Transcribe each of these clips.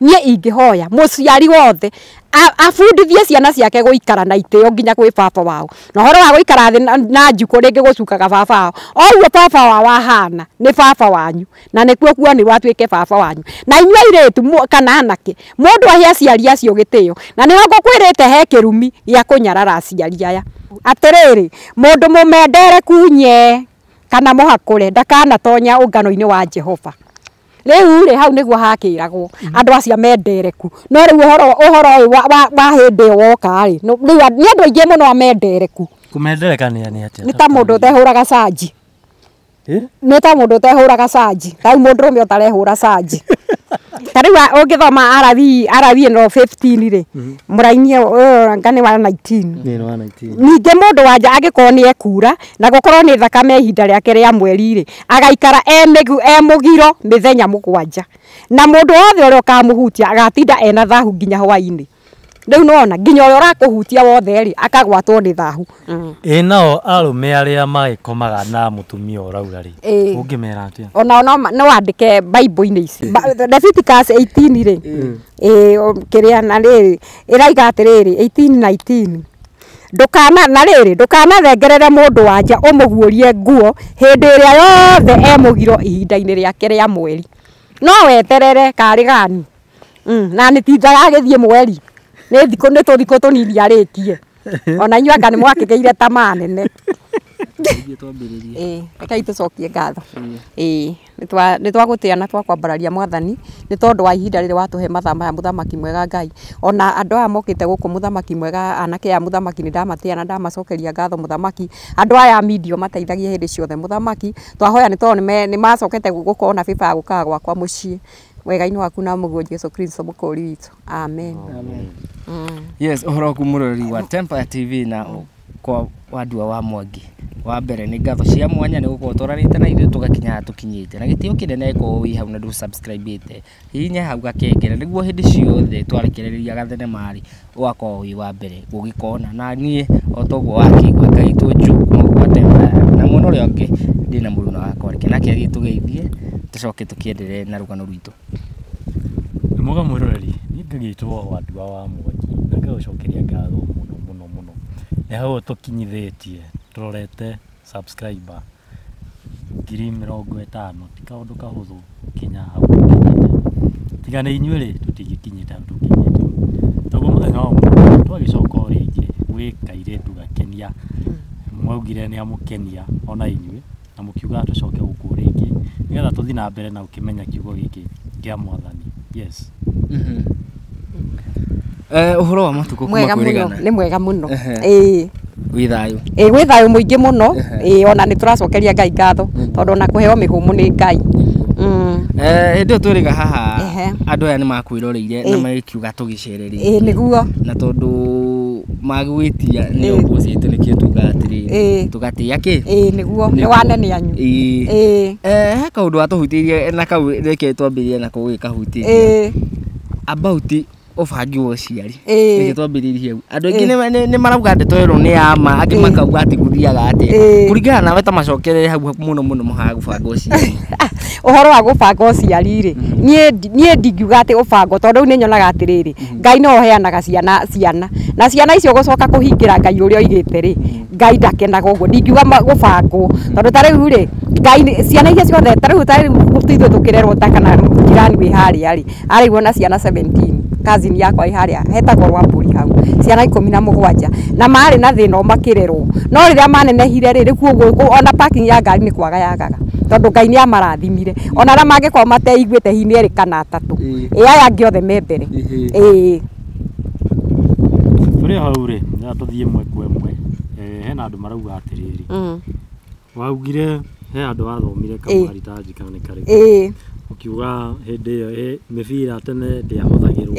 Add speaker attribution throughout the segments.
Speaker 1: nie ingihoya muciari wothe afundithie ciana ciake guikara na itio nginya gwi baba wao na horo wa guikara thi na njuko ringi gucukaga baba wao oguo baba wao ahana ni baba wanyu na nikuo kuo ni watuike baba wanyu na inyua iritu kana anake mundu ahia aciari acio gitio na niho ngukwirite he kirumi gia kunyarara aciari aya atiriri mundu mumendere kunye kana muhakure ndakana tonya ungano-ini wa Jehova riu ri hau niguo hakiragwo andu acia mendereku no riu uhoro wa hindi woka ri ni andu aingi muno amendereku
Speaker 2: kumendereka ni atia
Speaker 1: ni ta mundu tehuraga saji ni ta mundu tehuraga saji tau mundu rume utarehura saji tariu ungithoma arabi no 15 ri murainie ngani wa 19
Speaker 2: ni wa 19
Speaker 1: ninge mundu wanja agikorwo ni ekura na gukorwo ni thakame ihinda riake ria mweri ri agaikara mugiro mithenya mugwanja na mundu wothe uria ukamuhutia agatinda ena thahu nginya hwaini riu nona nginya uria urakuhutia wothe ri akagwatwo ni thahu
Speaker 2: nao arume aria magikomaga na mutumia urauga ri ungimera atia
Speaker 1: ona no wandike bible-ini ici Leviticus 18 ri kiria na riri iraiga atiriri 18:19 ndukana na riri ndukana thengerere mundu wanja umuguurie nguo hindi iria yothe emugiro ihinda-ini riake ria mweri no weterere kari gani na nitithaga agithie mweri ni thiko tunini arikie ona inyua ngani mwakigeire tamanene reka itucokie ngatho nitwagutia na twakwambararia mwathani ni tondu wa ihinda riri watuhe mathaa maya muthamaki mwega Ngai ona andu aya mokite guku muthamaki mwega anake ya muthamaki ni ndamatia na ndamacokeria ngatho muthamaki andu aya media mateithagia hindi ciothe muthamaki twahoya ni tondu ni macokete gukona biba ya gukaga gwakwa mucii wega-ini waku na muguo Jesu Kristo mukuri witu amen
Speaker 3: yes uhoro kumurori wa Empire TV na kwa wadua wa Mwangi wa mbere ni ngatho cia mwanya ni gukorwo twararite na ithuĩ tugakinya tukinyite na gitio kinene ko wi hau na ndu subscribe ite hinya hau gakengere niguo hindi ciothe twarekereria gathene mari ugakorwo wi wa mbere gugikona na nie otoguo wakigwa kaitũ njuku kwa Empire na muno ria ungi ndina muruna wakwa reke nake agitugeithie tucoke tukiendelee na rugano rwitu
Speaker 2: muga mwiroreri ni ngagitwo wadua wa Mwangi na ngacokeria ngatho muno na hau tukinyithitie turorete subscriber 50,000 ti kaundu kahuthu kinya hau tiga ni inyuĩ tutigikinyite tukinyite toguo muthenya wa mũthenya twagicoka ringi gwikaire ndugakenia mwaugire ni amukenia ona inyuĩ na mukiuga tucoke guku ringi nigetha tuthi na mbere na ukimenya kiugo giki kia mwathani yes
Speaker 3: uhoro wa matuko kuma kwirigana
Speaker 1: ni mwega muno
Speaker 3: withayo
Speaker 1: withayo muingi muno ona ni turacokeria Ngai ngatho tondu na kuheo mihumu ni Ngai
Speaker 3: ndio twiriga haha andu aya ni makwĩroreire na magikiuga tugicererie
Speaker 1: niguo
Speaker 3: na tondu magwitia ni opposite ni kio tugatiri tugatia ki
Speaker 1: niguo ni wanene anyu
Speaker 3: he kaundu atuhutirie na kau reke twambirie na kugikahutia about ubangi wa ciari reke twambiririe hau andu aingi ni marauga ndeto ero ni ama angi makauga ati guthiaga ati kuringana nawe ta macokere hau muno muhaga gubanga uciari
Speaker 1: uhoro wa gubanga uciari ri nie ndingiuga ati ubango tondu ni nyonaga atiriri Ngai no heanaga ciana na ciana icio gucoka kuhingira Ngai uria oigite ri Ngai ndakenaga uguo ndingiuga gubango tondu tariu ri Ngai ciana iria ciothe tariu gutithwe tukirerwo ta kana jirani wi haria ri araigwo na ciana 17 cousin yakwa iharia hetagwo Rwamburi hau ciana 17 na mari na thina makirerwo no riria manenehire riri kuo ona parking ya ngari ni kwaga yagaga tondu Ngai ni amarathimire ona ra mangikwa mateiguite hini eri kana 3 aya angi othe me mbere
Speaker 2: turi hau ri na tuthie mwe kwa mwe hena andu marauga atiriri waugire he andu athomire kamari tajika ni kari ukiuga hindi iyo mibira tene ndiahuthagirwo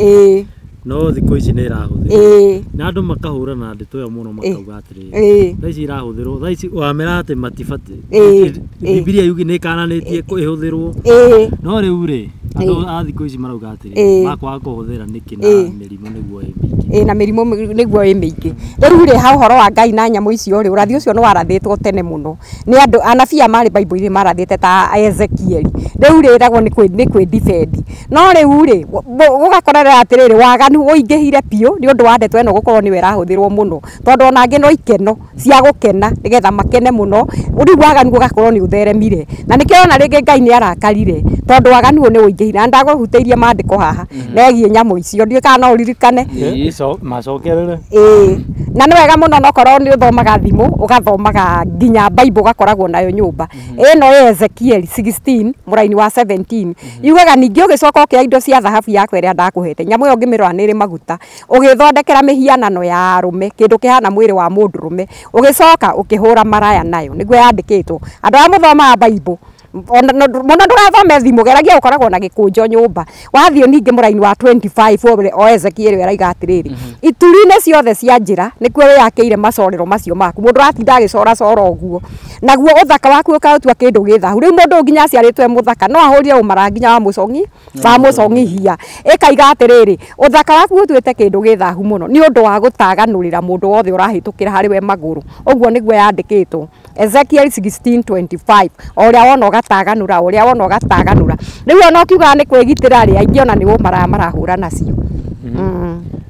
Speaker 2: no thikũ ici nĩ ĩrahũthĩrwo na andũ makahũra na ndeto ĩyo mũno makauga atĩrĩrĩ thaa ici irahũthĩrwo thaa ici wamera atĩ matibatiĩ Bibilia yugi nĩ ĩkananĩtie ĩhũthĩrwo no rĩu rĩ Andũ a thikũ ici marauga atĩrĩ makwaga kũhũthĩra nĩkĩ na mĩrimũ nĩguo ĩ mĩingĩ.
Speaker 1: Na mĩrimũ nĩguo ĩ mĩingĩ. Rĩu rĩ ha ũhoro wa Ngai na nyamũ icio rĩ ũrathi ũcio nĩ warathĩtwo tene mũno. Nĩ andũ anabii marĩ Bible-inĩ marathĩte ta Ezekiel. Rĩu rĩ ĩragwo nĩ kwĩ defend. No rĩu rĩ gũgakorera atĩrĩrĩ waganu ũingĩhire biũ nĩ ũndũ wa ndeto ĩno gũkorwo nĩwe ĩrahũthĩrwo mũno. Tondũ ona angĩ no ikeno cia gũkena nĩgetha makene mũno. Rĩu waganu gũgakorwo nĩ ũtheremire. Na nĩkĩo ona rĩngĩ Ngai nĩ arakarire tondũ waganu nĩ ũingĩhire. Na ndagũhutĩirie maandĩko haha megiĩ nyamũ icio. Ndiũĩ kana no ũririkane.
Speaker 2: Macokerere.
Speaker 1: Na nĩ wega mũno nokorwo nĩ ũthomaga thimũ ũgathomaga nginya Bible ũgakoragwo nayo nyũmba. Ĩno Ezekiel 16 mũraini wa 17 yugaga ningĩ ũgĩcoka ũkĩoya indo cia thahabu yakwa ĩrĩa ndakũhete nyamũ ĩyo ngĩmĩrora nĩ ĩrĩ maguta ũgĩthondekera mĩhianano ya arũme kĩndũ kĩhana mwĩrĩ wa mũndũrũme ũgĩcoka ũkĩhũra maraya nayo nĩguo yandĩkĩtwo. Andũ arĩa mũthomaga Bible mũno ndũgathome thimũ geragia ũkoragwo na gĩkũnjo nyũmba. Wathiĩ ningĩ mũraini wa 25 o Ezekiel araiga atĩrĩrĩ ituri-inĩ ciothe cia njĩra nĩkuo wĩyakĩire macorero macio maku. Mũndũ atinda agĩcora ũguo naguo ũthaka waku ũkaũtua kĩndũ gĩthahu. Rĩu mũndũ nginya aciarĩtwo mũthaka no ahũrire ũmara nginya wa mũcong'ihia ĩkaiga atĩrĩrĩ ũthaka waku ũtuĩte kĩndũ gĩthahu mũno nĩ ũndũ wa gũtaganũrĩra mũndũ wothe ũrahĩtũkĩra harĩ we magũrũ. Ũguo nĩguo yandĩkĩtwo Ezekiel 16:25 ũrĩa wona ũgataganũra rĩu ona ũkiuga nĩ kwĩgitĩra rĩ aingĩ ona nĩ ũmara marahũra nacio.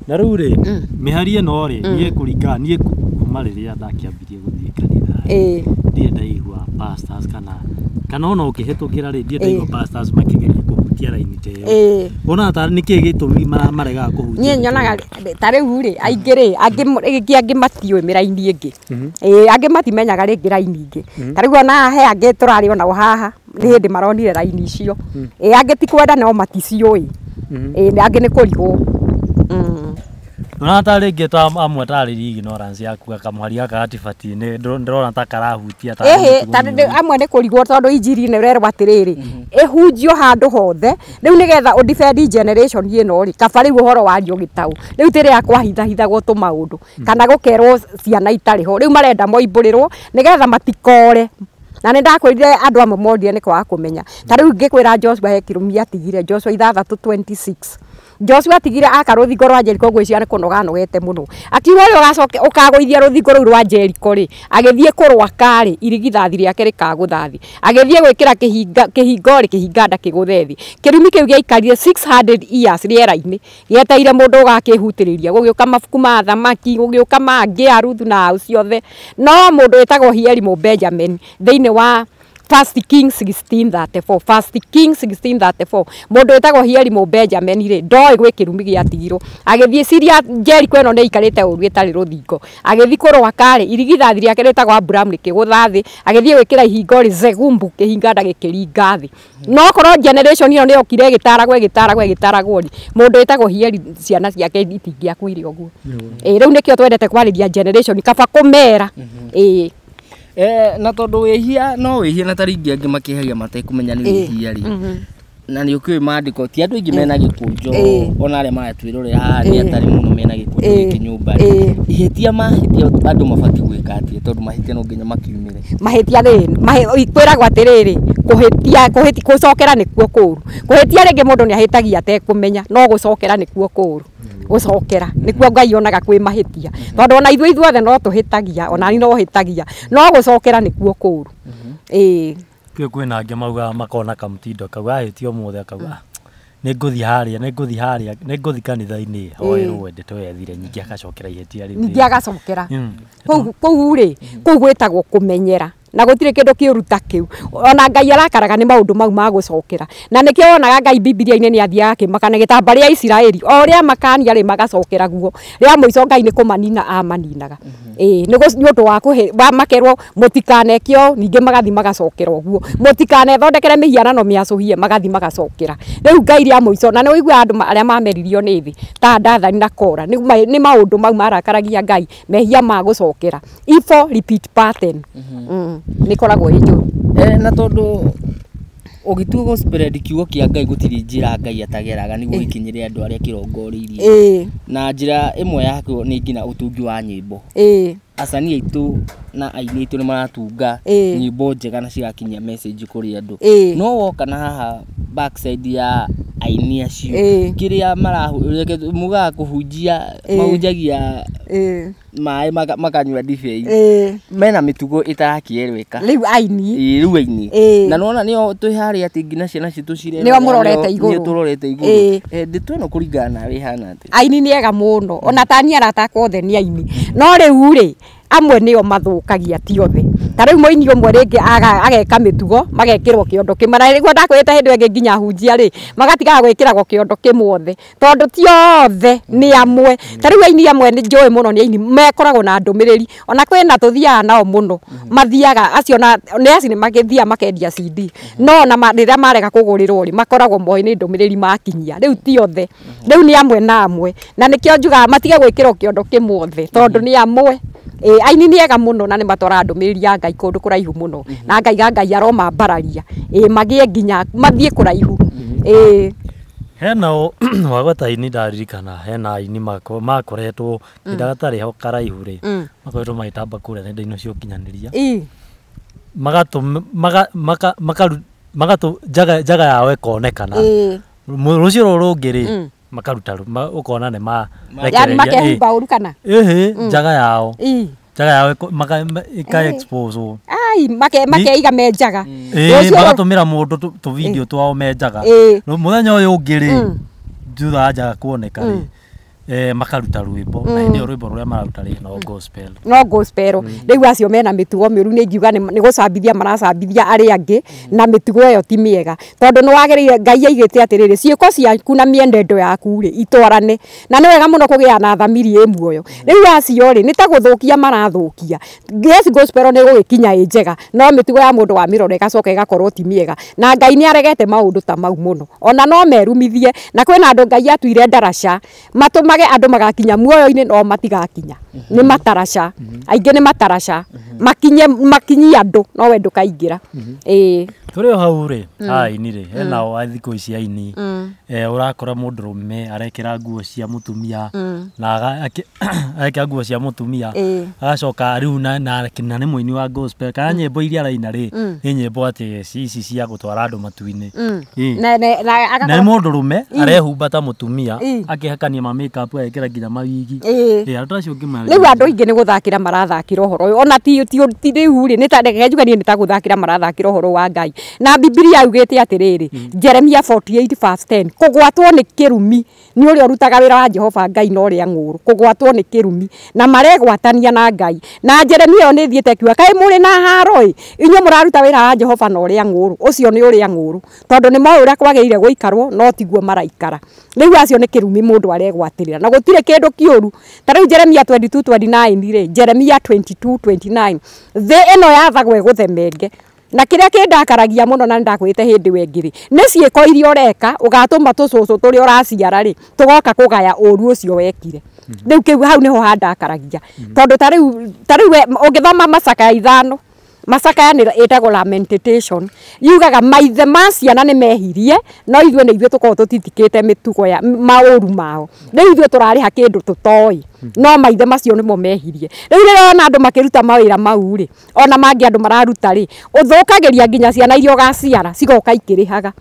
Speaker 2: Na rĩu rĩ mĩhari ĩno rĩ niĩ kũringana niĩ kuma rĩrĩa ndakĩambirie gũthiĩ kanitha ndiĩ ndaigua pastors kana ona ũkĩhĩtũkĩra rĩ ndiĩ ndaigua pastors makĩgeria kũhutia raini ta ĩyo. Wona ta nĩkĩ gĩtũmi maregaga kũhutia. Niĩ
Speaker 1: nyonaga ta rĩu rĩ aingĩ rĩ angĩ matiũĩ mĩraini ĩngĩ. Angĩ matimenyaga rĩngĩ raini ingĩ. Ta rĩu ona he angĩ tũrarĩ ona haha nĩ hĩndĩ maronire raini icio. Angĩ ti kwenda no maticiũĩ. Angĩ nĩ kũrigwo.
Speaker 2: Na ta rĩngĩ ta amwe tarĩria ignorance yaku akamũhari gakatibati nĩ ndĩrona ta karahutia ta
Speaker 1: amwe nĩ kũrigwo tondũ injiri nĩ ũrerwo atĩrĩrĩ ĩhunjio handũ hothe. Rĩu nĩgetha ũdefend generation ĩno rĩ kaba rĩu ũhoro wario gĩtaũ rĩu tĩrĩ akwahithahithagwo tũmaũndũ kana gũkerwo ciana itarĩ ho rĩu marenda moimbũrĩrwo nĩgetha matikore. Na nĩ ndakwĩrire andũ amwe mondie nĩ kwaga kũmenya. Ta rĩu ngĩkwĩra Joshua he kĩrumi atigire Joshua 6:26 Joshua atigire aka rũthingo rwa Jericho ngwĩciria nĩ kũnoga nogete mũno. Akiuga ũrĩa ũgacoke ũkagũithia rũthingo rũu rwa Jericho rĩ agĩthiĩ kũrwaka rĩ irigithathi rĩake rĩkagũthathi agĩthiĩ gwĩkĩra kĩhingo rĩ kĩhinga ndakĩgũthe thĩ. Kĩrumi kĩu gĩaikarire 600 years rĩera-inĩ gĩeteire mũndũ ũgakĩhutĩrĩria gũgĩũka mabuku ma thamaki gũgĩũka mangĩ aruthu na au ciothe no mũndũ wĩtagwo Hieli Benjamin thĩinĩ wa 1 Kings 16:34 1 Kings 16:34 mũndũ wĩtagwo Hieli Benjamin rĩ ndoĩ gwĩ kĩrumi gĩatigirwo agĩthiĩ ciria Jericho ĩno nĩ ikarĩte ũru ĩtarĩ rũthingo agĩthiĩ kũrwaka rĩ irigithathi rĩake rĩtagwo Abraham rĩkĩgũtha thĩ agĩthiĩ gwĩkĩra ihingo rĩ Zegumbu kĩhinga ndagĩkĩringa thĩ. No korwo generation ĩno nĩ yokire ĩgĩtaragwo rĩ mũndũ wĩtagwo Hieli ciana ciake itingĩakuire ũguo. Rĩu nĩkĩo twendete kwarĩria generation kaba kũmera.
Speaker 3: Na tondũ wĩhia no wĩhia na taringi angĩ makĩhagia matekũmenya nĩ wĩhia rĩ na nĩ ũkĩũĩ maandĩko ti andũ aingĩ mena gĩkũnjo ona arĩa maratwĩrorera haha nĩ atarĩ mũno mena gĩkũnjo gĩkĩ nyũmba rĩ ihĩtia mahĩtia andũ mabatiĩ gwĩka atĩa tondũ mahĩtia no nginya makiumĩre.
Speaker 1: Mahĩtia rĩ kwĩragwo atĩrĩrĩ kũhĩtia gũcokera nĩkuo kũũru. Kũhĩtia rĩngĩ mũndũ nĩ ahĩtagia atekũmenya no gũcokera nĩkuo kũũru. Gũcokera nĩkuo Ngai onaga kwĩ mahĩtia tondũ ona ithuothe no tũhĩtagia ona ni no hĩtagia no gũcokera nĩkuo kũũru.
Speaker 2: Kwĩna angĩ mauga makona kamũtindo kau ahĩtio mũthĩ akauga nĩngũthi kanitha-inĩ oerwo endete wethire ningĩ agacokera ihĩtia rĩu
Speaker 1: ningĩ agacokera kũu rĩ kũu gwĩtagwo kũmenyera na gũtirĩ kĩndũ kĩũru ta kĩu ona Ngai arakaraga nĩ maũndũ mau ma gũcokera na nĩkĩo wonaga Ngai Bibilia-inĩ nĩ athiaga akĩmakana gĩtamba rĩa Isiraeli o rĩa makania rĩ magacokera guo rĩa mũico Ngai nĩ kũmanina amaninaga. Nĩ ũndũ wa makerwo mũtikanekio ningĩ magathi magacokera ũguo mũtikanethondekere mĩhianano mĩacũhie magathi magacokera. Rĩu Ngai rĩa mũico na nĩ ũigua andũ arĩa mameririo nĩ thĩ ta Dathani na Kora nĩ maũndũ mau marakaragia Ngai mehia ma gũcokera evil repeat pattern. Nĩ koragwo njũru.
Speaker 3: Na tondũ ũgĩtua go spread kiugo kĩa Ngai gũtirĩ njĩra Ngai atageraga nĩguo gĩkinyĩre andũ arĩa kĩrongoreirie. Na njĩra ĩmwe yake nĩ nginya ũtungi wa nyĩmbo. Acani aitũ na aini aitũ nĩ maratunga nyĩmbo njega na cigakinyia message kũrĩ andũ. No woka na haha backside ya aini acio kiria muga kuhunjia mahunjagia mai makanywa ndibei mena mitugo itarakierweka
Speaker 1: riu aini
Speaker 3: na nona nio twihari ati ngina ciana citu cire
Speaker 1: nio murorete iguru
Speaker 3: turorete iguru nditweno kuringana ri hana ati
Speaker 1: aini ni ega muno ona tani arataka othe ni aini no riu ri amwe nio mathukagia ti othe ta riu moini omwe ringi ageka mitugo magekirwo kiondo kimwe na rigwo ndakwita hindu ingi nginya hunjia ri magatiga gwikiragwo kiondo kimwe othe tondu ti othe ni amwe ta riu aini amwe ni njoi muno ni aini mekoragwo na ndumiriri ona kwina tuthiaga nao muno mathiaga acio na ni aci ni magithia makendia CD no na riria marega kugurirwo ri makoragwo moi ni ndumiriri makinyia riu ti othe riu ni amwe na amwe na nikio njuga matige gwikirwo kiondo kimwe othe tondu ni amwe aini ni ega muno na ni matwara ndumiriri ya Ngai kundu kuraihu muno na Ngai aroma mbararia magie nginya mathie kuraihu
Speaker 2: hena wagota ini ndaririkana hena ini makoretwo ndagatari ho karaihu ri makoretwo magitamba kuria nenda-ini cio kinyaniria magatu jaga yawe konekana rucio rurungiri makaruta ukona ne
Speaker 1: yani makehumba uru kana
Speaker 2: jaga yao maka expose
Speaker 1: ai makeiga menjaga
Speaker 2: magatumira mundu tu video twao menjaga muthenya uyu ungiri jutha aja kuoneka makaruta rwimbo na ndio rwimbo ruria mararuta ri no gospel riu acio mena mitugo miuru ni ngiuga ni gucambithia maracambithia ari angi na mitugo iyo ti miega tondu ni wagirire Ngai aigite atiriri ciiko ciaku na miendendo yaku ri itwarane na ni wega muno kugia na thamiri muoyo riu acio ri ni ta guthukia marathukia yes gospel ni gugikinya njega no mitugo ya mundu wa mirore gacoka igakorwo ti miega na Ngai ni aregete maundu ta mau muno ona no merumithie na kwina andu Ngai atuire ndaraca matumage andu magakinya muoyo-ini no matigakinya ni mataraca aingi ni mataraca makinyi andu no we ndukaingira turi hau ri aini ri hena wa thiko ici aini urakora mundurume arekira nguo cia mutumia na arekira nguo cia mutumia agacoka riu na ni muini wa gospel kana nyimbo iria araina ri ni nyimbo ati ici cia gutwara andu matu-ini na mundurume arehumba ta mutumia akihakania ma makeup agekira nginya mawigi andu acio ngimari
Speaker 1: riu andu ingi ni guthakira marathakira uhoro ona ti riu ri ni ta ngejuga ni ta guthakira marathakira uhoro wa Ngai na Biblia yugite atiriri Jeremia 48:10 kugwatwo ni kirumi ni uri urutaga wira wa Jehova Ngai no ri nguru kugwatwo ni kirumi na maregwatania na Ngai na Jeremia ni thiete kiwa kai muri na haro inyo muraruta wira wa Jehova no ri nguru ucio ni uri nguru tondu ni mo uria kwagirire guikarwo no tiguo maraikara riu acio ni kirumi mundu aregwatirira na gutire kindu kiuru ta riu Jeremia 22:29 ri Jeremia 22:29 the eno yathagwe guthemenge na kiria kindakaragia muno na ndakwite hindi wengiri ni ciiko iria ureka ugatuma tucucu turi uraciara ri tugoka kugaya uru ucio wekire riu kiu hau niho handakaragia tondu ta riu ungithoma Macaka 5 Macaka ni etagwo lamentation yugaga maithe ma ciana ni mehirie no ithwe ni ithwe tukorwo tutitikite mitugo ya mauru mao riu ithwe turariha kindu tutoi no maithe macio nimo mehirie riu rona andu makiruta mawira mau ri ona mangi andu mararuta ri uthukagiria nginya ciana iria ugaciara cigoka ikirihaga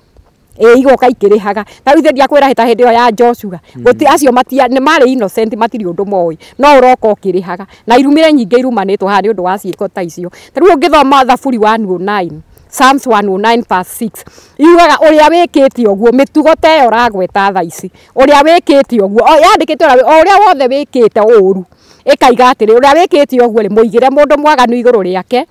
Speaker 1: igoka ikirihaga ta riu ndia kwira hita hindi ya Joshua guti acio matia ni mari innocent matiri undu moi no uroka ukirihaga na irumire nyinge irumanitwo ha ni undu wa ciiko ta icio ta riu ngithoma Thaburi 109 Psalms 109:6 yugaga uria wikite oguo mitugo ta yo ragweta tha ici uria wikite oguo yandikite uria wothe wikite uru ikaiga atiri uria wikite oguo ri muigire mundu mwaganu iguru riake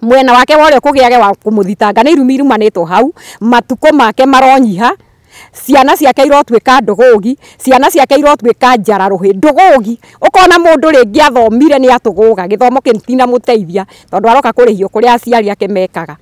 Speaker 1: mwena wake wore kugiage wa kumuthitanga ni irumanitwo hau matuko make maronyiha ciana ciake irotwika ndugugi ciana ciake irotwika njararuhi ndugugi ukona mundu ringi athomire ni atuguga githomo kintina muteithia tondu aroka kurihio kuria aciari ake mekaga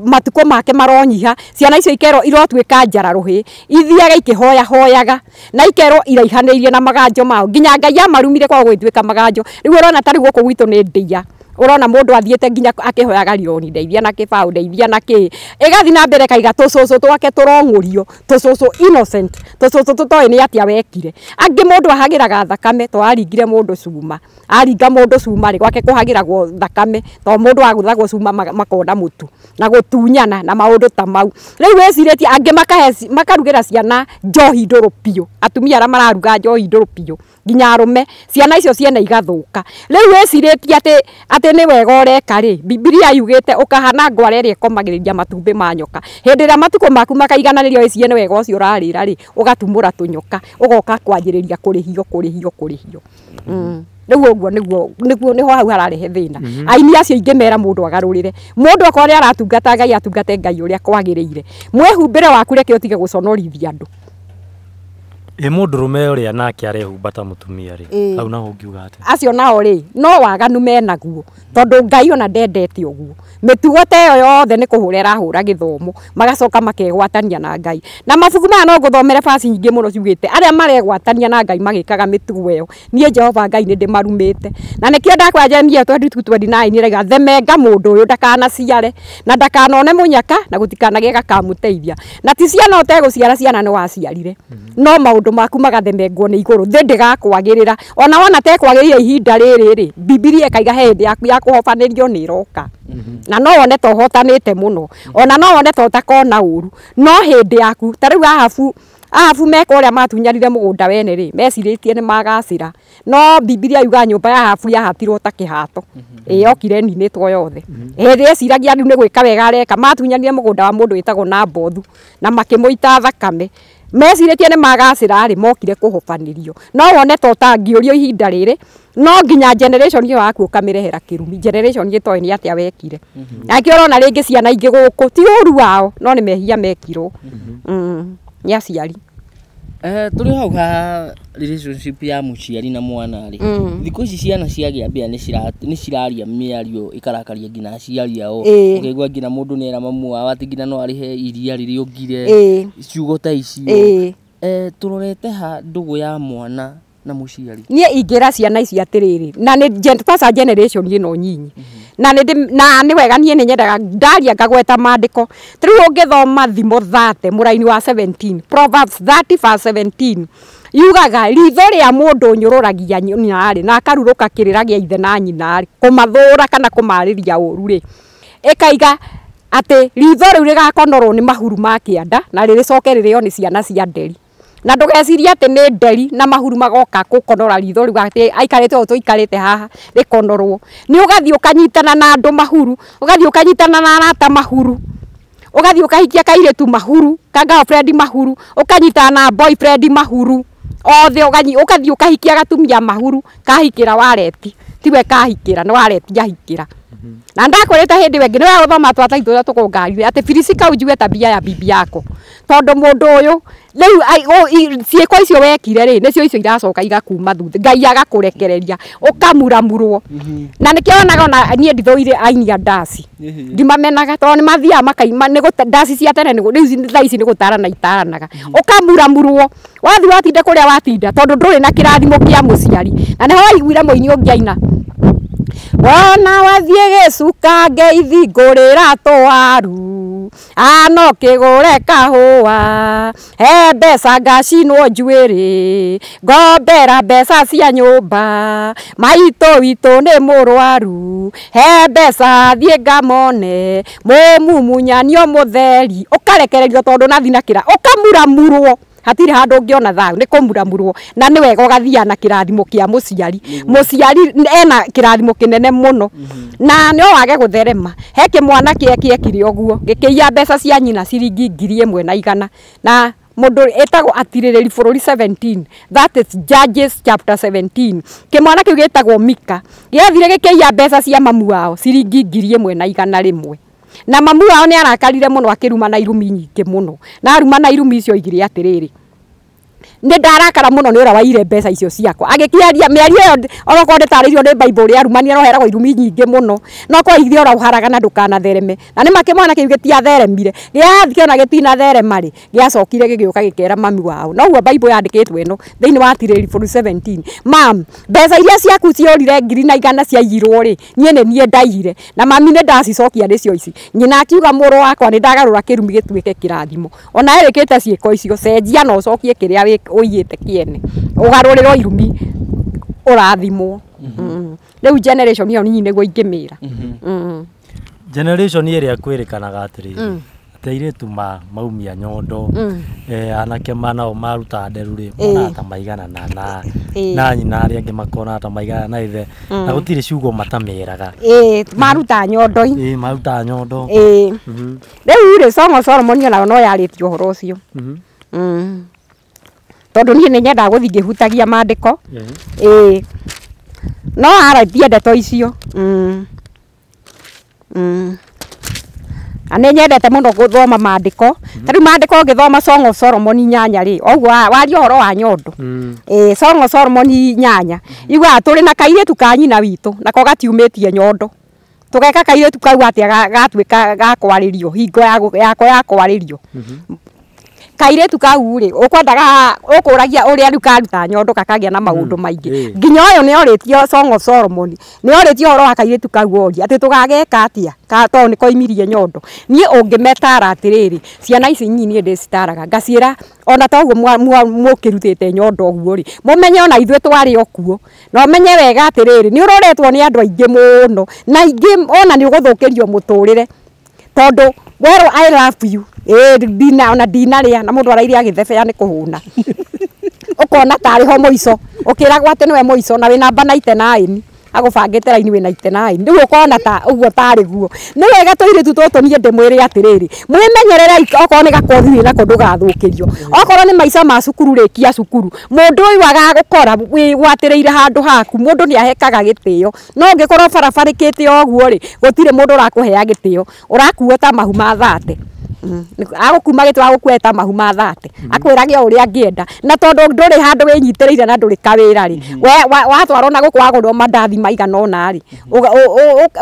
Speaker 1: matuko make maronyiha ciana icio ikero irotwika njararuhi ithiaga ikihoya hoyaga na ikero iraihaneirie na maganjo mao nginya Ngai amarumire kwa gwitwika maganjo riu urona tari guku gwitu ni ndia urona mundu athiete nginya akihoyaga rironi ndeithia na kibao ndeithia na ki igathi na mbere kaiga tucucu twake turongurio tucucu innocent tucucu tutoi ni atia wekire angi mundu ahagiraga thakame to aringire mundu cuma aringa mundu cuma ri gwake kuhagiragwo thakame to mundu aguthagwo cuma makona mutu na gutunyana na maundu ta mau riu weciritie angi makarugira ciana njohi nduru pio atumia ara mararuga njohi nduru pio nginya arume ciana icio ciene igathuka riu weciritie ati ni wega ureka ri Biblia yugite ukahana ngware ri komagiriria matumbi ma nyoka hindi ria matuko maku makaigananirio iciene wega ucio urarira ri ugatumura tunyoka ugoka kwanjiriria kurihio Niguo uguo niguo niho hau hararehe thina aini acio ingimera mundu agarurire mundu akore aratungata Ngai atungate Ngai uria kwagiriire mwehumbire waku reke utige guconorithia andu
Speaker 2: mundu rume uria nake arehumbata mutumia ri au naho ngiuga ati
Speaker 1: acio nao ri no waganu menaguo tondu Ngai ona ndendete uguo mitugo teyo yothe ni kuhurera hura githomo magacoka makegwatania na Ngai na mabuku maya no guthomere basi nyingi muno ciugite aria maregwatania na Ngai magikaga mitugo iyo nie Jehova Ngai ni ndimarumite na nikio ndakwa Jeremia 22:29 ni rega themenga mundu uyu ndakana ciare na ndakanone munyaka na gutikanagie gakamuteithia na ti ciana uteguciara ciana ni waciarire no maundu maku magathemengwo ni iguru ndigakwagerera ona wona tekwageriria ihinda riri ri Biblia kaiga hindi yaku ya kuhofanirio ni roka na no wone to hotanite muno ona no wone to takona uru no hindi yaku tariu ahabu meko ria matunyarire mugunda wene ri meciritie ni magacira no Biblia yuga nyumba ya Ahabu yahatirwo ta kihato yokire ninitwo yothe eciragia riu ni gwika wega areka matunyanire mugunda wa mundu witagwo Nabothu na makimuita thakame meciritie ni magacira ri mokire kuhofanirio no wone to tangiurio ihinda riri no nginya generation iyo yaku ukamirehera kirumi generation iyo toi ni atia wekire akio rona ringi ciana ingi guku ti uru wao no ni mehia mekirwo ni aciari
Speaker 3: turi hau ha relationship ya muciari na mwana ri thikũ ici ciana ciagia mbia ni ciraria miario ikarakaria ngina aciari ao ukigwa ngina mundu ni era mamu wao ati ngina no arihe iria riri ungire ciugo ta icio turorete ha ndugu ya mwana na muciari
Speaker 1: nie ingira ciana ici atiriri na ni generation ino nyinyi na ni wega nie ni nyendaga ndaria ngagweta mandiko riu ungithoma thimo 30 muraini wa 17 Proverbs 30:17 yugaga ritho ria mundu nyururagia nyinari na akaruruka kiriragia ithe na nyinari kumathura kana kumariria uru ri ikaiga ati ritho riu rigakonorwo ni mahuru ma kianda na riricoke ririo ni ciana cia nderi na ndugeciria ati ni nderi na mahuru magoka gukonora ritho riu ati aikarite o tuikarite haha rikonorwo ni ugathi ukanyitana na andu mahuru ugathi ukanyitana na arata mahuru ugathi ukahikia kairetu mahuru ka girlfriend mahuru ukanyitana na boyfriend mahuru othe ugathi ukahikia gatumia mahuru kahikira wareti tiwe kahikira no wareti yahikira na ndakorete hindi wengi niwe uthoma twata ithuria tukungarire ati filisika ujue tabia ya bibi yako tondu mundu uyu riu ciiko icio wekire ri nicio icio iracoka igakuma thutha Ngai agakurekereria ukamuramurwo na nikio onaga ona nie ndithoire aini a ndasi ndimamenaga tondu ni mathia makaima ni ndasi cia tene ni thaa ici ni gutarana itaranaga ukamuramurwo wathi watinda kuria watinda tondu nduri na kirathimo kia muciari na niho waiguire muini ungiaina wona wathie gicuka ngeithi ngurira twaru ano kigure kahua he mbeca ngacinwo njuiri ngombera mbeca cia nyumba maito witu ni murwaru he mbeca thie ngamone mumumunyanio mutheri ukarekererio tondu nathi na kira ukamuramurwo hatiri handu ngiona thau ni kumuramurwo na ni wega ugathia na kirathimo kia muciari ena kirathimo kinene muno na no wage gutherema he kimwana kiekire oguo gikiia mbeca cia nyina ciringi 1,100 na mundu etagwo atiririri bururi 17 that is Judges chapter 17 kimwana kiu gitagwo Mika giathire gikiia mbeca cia mamu wao ciringi 1,100 rimwe na mamu wao ni arakarire muno akiruma na irumi nyingi muno na aruma na irumi icio igire atiriri nä ndarakara må no nä å rä a waire mbeca icio ciakwa agäkiaria mä ario ä yo onokorwo ndä tarä rio nä Bible rä arumania roheragwo irumi nyingä må no no kwa ithe ora uharaga na ndukanathereme na nä makä mwana kä u gä tiatheremire gä athike ona gä tinatherema rä gä acokire gä gä å ka gä kera mami wao noguo Bible yandä kä two ä no thä inä wa tirä 17 mam mbeca iria ciaku ciorire ngiri na igana ciaiyirwo rä niä nä niä ndaiyire na mami nä ndacicokia nä cio ici nyina akiuga må rå wakwa nä ndagarå ra kä rumi gä tuä ke kä rathimo ona erä kä te ciä ko icio cenjia na å cokie kä rä a uiyite kiene ugaruriro irumi urathimwo riu generation iyo ninyi niguo ingimira
Speaker 2: generation ĩrĩa kwĩrĩkanaga atĩrĩrĩ ateirĩtu maumia nyondo anake manao maruta nderu rĩ mona ta maigana na nyina arĩa angĩ makona ta maigana na ithe na gũtirĩ ciugo matameraga
Speaker 1: maruta nyondo
Speaker 2: maruta nyondo
Speaker 1: riu rĩ Song of Solomon ona no yarĩtie ũhoro ũcio tondu niĩ nĩ nyendaga gũthiĩ ngĩhutagia maandĩko no arathia ndeto icio nĩ nyendete mũno gũthoma maandĩko tarĩu maandĩko ngĩthoma Song of Solomon 8 rĩ oguo waria ũhoro wa nyondo Song of Solomon 8 igua tũrĩ na kairĩtu ka nyina witũ nako gatiumĩtie nyondo tũgeka kairĩtu kau atĩa gatuĩka gakwarĩrio hingo yako ya kwarĩrio kairĩtu kau rĩ ũkwendaga ũkũragia ũrĩa rĩu karuta nyondo kakagĩa na maũndũ maingĩ nginya ũyũ nĩ orĩtio Song of Solomon nĩ orĩtio ũhoro wa kairĩtu kau oria atĩ tũgageka atĩa tondũ nĩ koimirie nyondo niĩ ũngĩmetara atĩrĩrĩ ciana ici nyinyi ndĩcitaraga ngaciĩra ona toguo mũkĩrutĩte nyondo ũguo rĩ mũmenye ona ithuĩ twarĩ okuo na ũmenye wega atĩrĩrĩ nĩ ũroretwo nĩ andũ aingĩ mũno na ingĩ ona nĩ ũgũthũkĩrio mũtũrĩre tondu werwo I love you dina ona dinaria na mundu arairia githebea ni kuhuna ukona tari ho muico ukiragwa ati niwe muico na wina bana 99 agubangite raini wina 99 ndu ukona ta uguo tari guo ni wega tuiritu tutu nie ndimwire atiriri mwimenyerere okorwo ni gakothi na kundu gathukirio okorwo ni maica ma cukuru rikia cukuru mundu uyu agagukora wigwatiriire handu haku mundu ni ahekaga gitio no ngikorwo barabarikite oguo ri gutire mundu urakuhea gitio urakuo ta mahuma thate agukuma gitu agukweta mahuma thate akwiragia uria angienda na tondu nduri handu winyitiriire na nduri kawira ri watwarwo na guku wagurwo mandathi maigana ona ri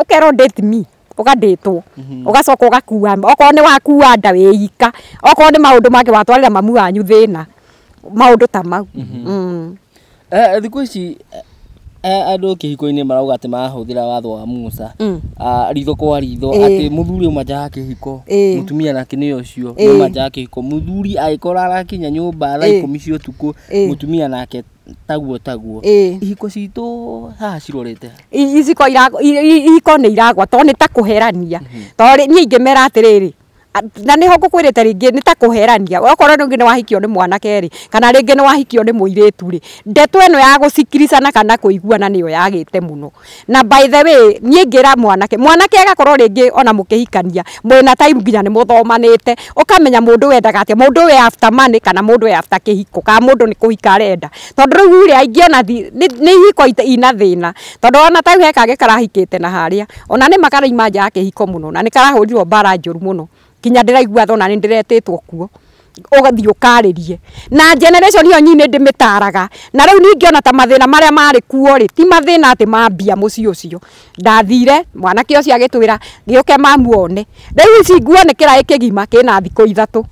Speaker 1: ukero date me ugadetwo ugacoka ugakuwa okorwo ni wakuwa nda wĩika okorwo ni maundu make watwarira mamu wanyu thina maundu ta mau
Speaker 3: thikũ ici andũ kĩhiko-inĩ marauga atĩ mahũthĩra watho wa Musa ritho kwa ritho atĩ mũthuri uma nja ya kĩhiko mũtumia nake nĩ ũcio uma nja ya kĩhiko mũthuri agĩkorwo arakinya nyũmba thaa 10 cia ũtukũ mũtumia nake taguo ihiko citũ haha cirorete
Speaker 1: ihiko nĩ iragwa tondũ nĩ ta kũherania tondũ niĩ ingĩmera atĩrĩrĩ na niho ngukwirite ringi ni ta kuherania okorwo ringi ni wahikio ni mwanake ri kana ringi ni wahikio ni muiritu ri ndeto eno ya gucikirisana kana kuiguana niyo yagite muno na by the way nie ngira mwanake agakorwo ringi ona mukihikania mwena time nginya ni muthomanite ukamenya mundu wendaga atia mundu we after money kana mundu we after kihiko ka mundu ni kuhika arenda tondu riu ri aingi ona ni hiko ina thina tondu ona time hekage karahikite na haria ona ni makaraima nja kihiko muno na ni karahurirwo bara njuru muno kinya ndiraigua thona ni ndiretetwo kuo ugathio karirie na generation iyo nyine ndimitaraga na riu ningi ona ta mathina maria mari kuo ri ti mathina ati mambia muci ucio ndathire mwanake ucio agitwira giuke mamuone riu ici nguo ni kirai kigima kina thiko 3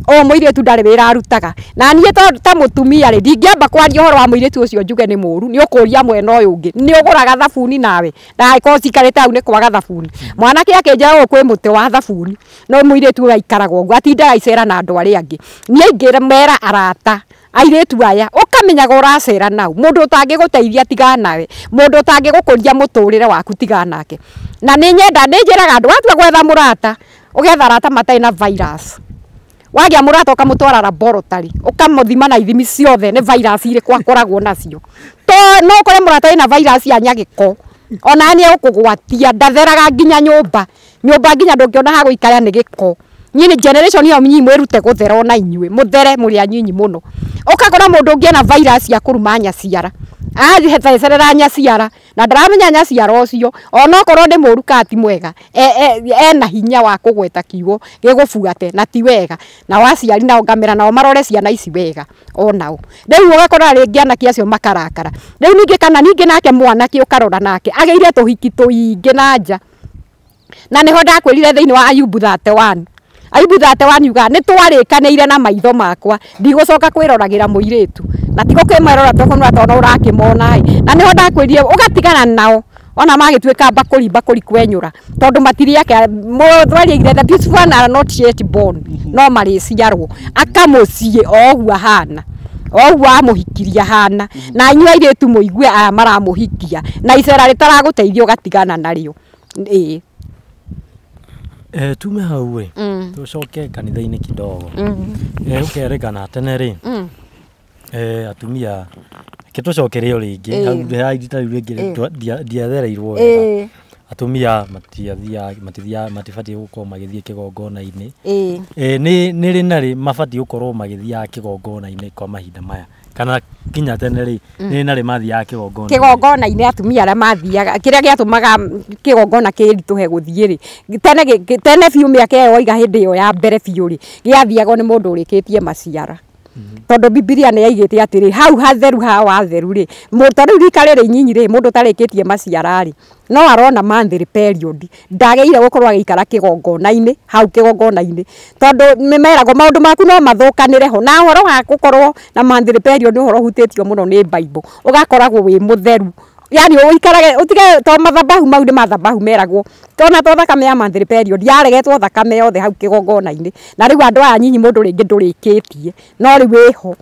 Speaker 1: o muiritu ndari wira arutaga na nie ta mutumia ri ndingiamba kwaria horo wa muiritu ucio njuge ni muru ni ukuria mwena uyu ungi ni uguraga thabuni nawe na ko cikarite au ni kwaga thabuni mwanake akenja kwi muti wa thabuni no muiritu aikaraga uguo atindaga icera na andu aria angi nie ingira mera arata airetu aya ukamenyaga uracera nau mundu utangiguteithia tigana nawe mundu utangigukuria muturire waku tigana nake na ni njiraga andu watua gwetha murata ugetha arata matai na virus wagia murata ukamutwara laboratory ukamuthima na ithimi ciothe ni virus ire kwakoragwo nacio to no kore murata ina virus ya nyagiko ona ni ukugwatia ndatheraga nginya nyumba nginya ndungiona ha guikara ni giko nyini generation iyo mnyi mwirute guthera ona inywe muthere muri anyinyi muno ukakora mundu ungi na virus ya kurumanya ciara ahecerera nyaciara na ndaramenya nyaciara ucio ona okorwo ni mũru kati mwega ena hinya wa kũgweta kiugo gĩgũbuate na ti wega na waciari nao ngamera nao marore ciana ici wega onao rĩu ũgakora rĩngĩ anake acio makarakara rĩu ningĩ kana ningĩ nake mwanake ũkarora nake ageire tũhiki tũingĩ na nja na niho ndakwĩrire thĩinĩ wa Ayubu 31 Ayubu 31 yuga nĩ twarĩkanĩire na maitho makwa ndigũcoka kwĩroragĩra mũirĩtu na tigo kĩmerora tũkũnũra tondũ ũrakĩmona na niho ndakwĩrire ũgatigana nao ona magĩtuĩka bakũri kwenyũra tondũ matiri yake mũthwari igire that this one are not yet born no marĩciarwo akamũciĩ oũguo ahana oũguo amũhikiria hana na inyuĩ airĩtu mũigue aya maramũhikia na icera rĩtaragũteithia ũgatigana narĩo
Speaker 2: tume hau tucoke kanitha-inĩ kidogo ũkerĩkana tene rĩ atumia kĩtũcokerio rĩngĩ hau ha irita rĩu rĩngĩ ndiathereirwo wega atumia matibatiĩ gũkorwo magĩthiĩ kĩgongona-inĩ nĩ rĩ na rĩ mabatiĩ gũkorwo magĩthiaga kĩgongona-inĩ kwa mahinda maya kana kinya tene rĩ nĩ na rĩ mathiaga
Speaker 1: kĩgongona-inĩ atumia arĩa mathiaga kĩrĩa gĩatũmaga kĩgongona kĩritũhe gũthiĩ rĩ tene biũ mĩaka ĩyo waiga hĩndĩ ĩyo ya mbere biũ rĩ gĩathiagwo nĩ mũndũ ũrĩkĩtie maciara tondũ Biblia nĩ yaigĩte atĩrĩ hau hatheru ha watheru rĩ tondũ rika rĩrĩ inyinyi rĩ mũndũ tarĩkĩtie maciara rĩ no arona monthly period ndagĩire gũkorwo agĩikara kĩgongona-inĩ hau kĩgongona-inĩ tondũ nĩmeragwo maũndũ maku no mathũkanĩre ho na ũhoro wa gũkorwo na monthly period nĩ ũhoro ũhutĩtio mũno nĩ Bible ũgakoragwo wĩ mũtheru yani ũikarage ũtige to mathabahu mau nĩ mathabahu meragwo tona to thakame ya monthly period yaregetwo thakame yothe hau kĩgongona-inĩ na rĩu andũ aya nyinyi mũndũ rĩngĩ ndũrĩkĩtie no rĩu wĩho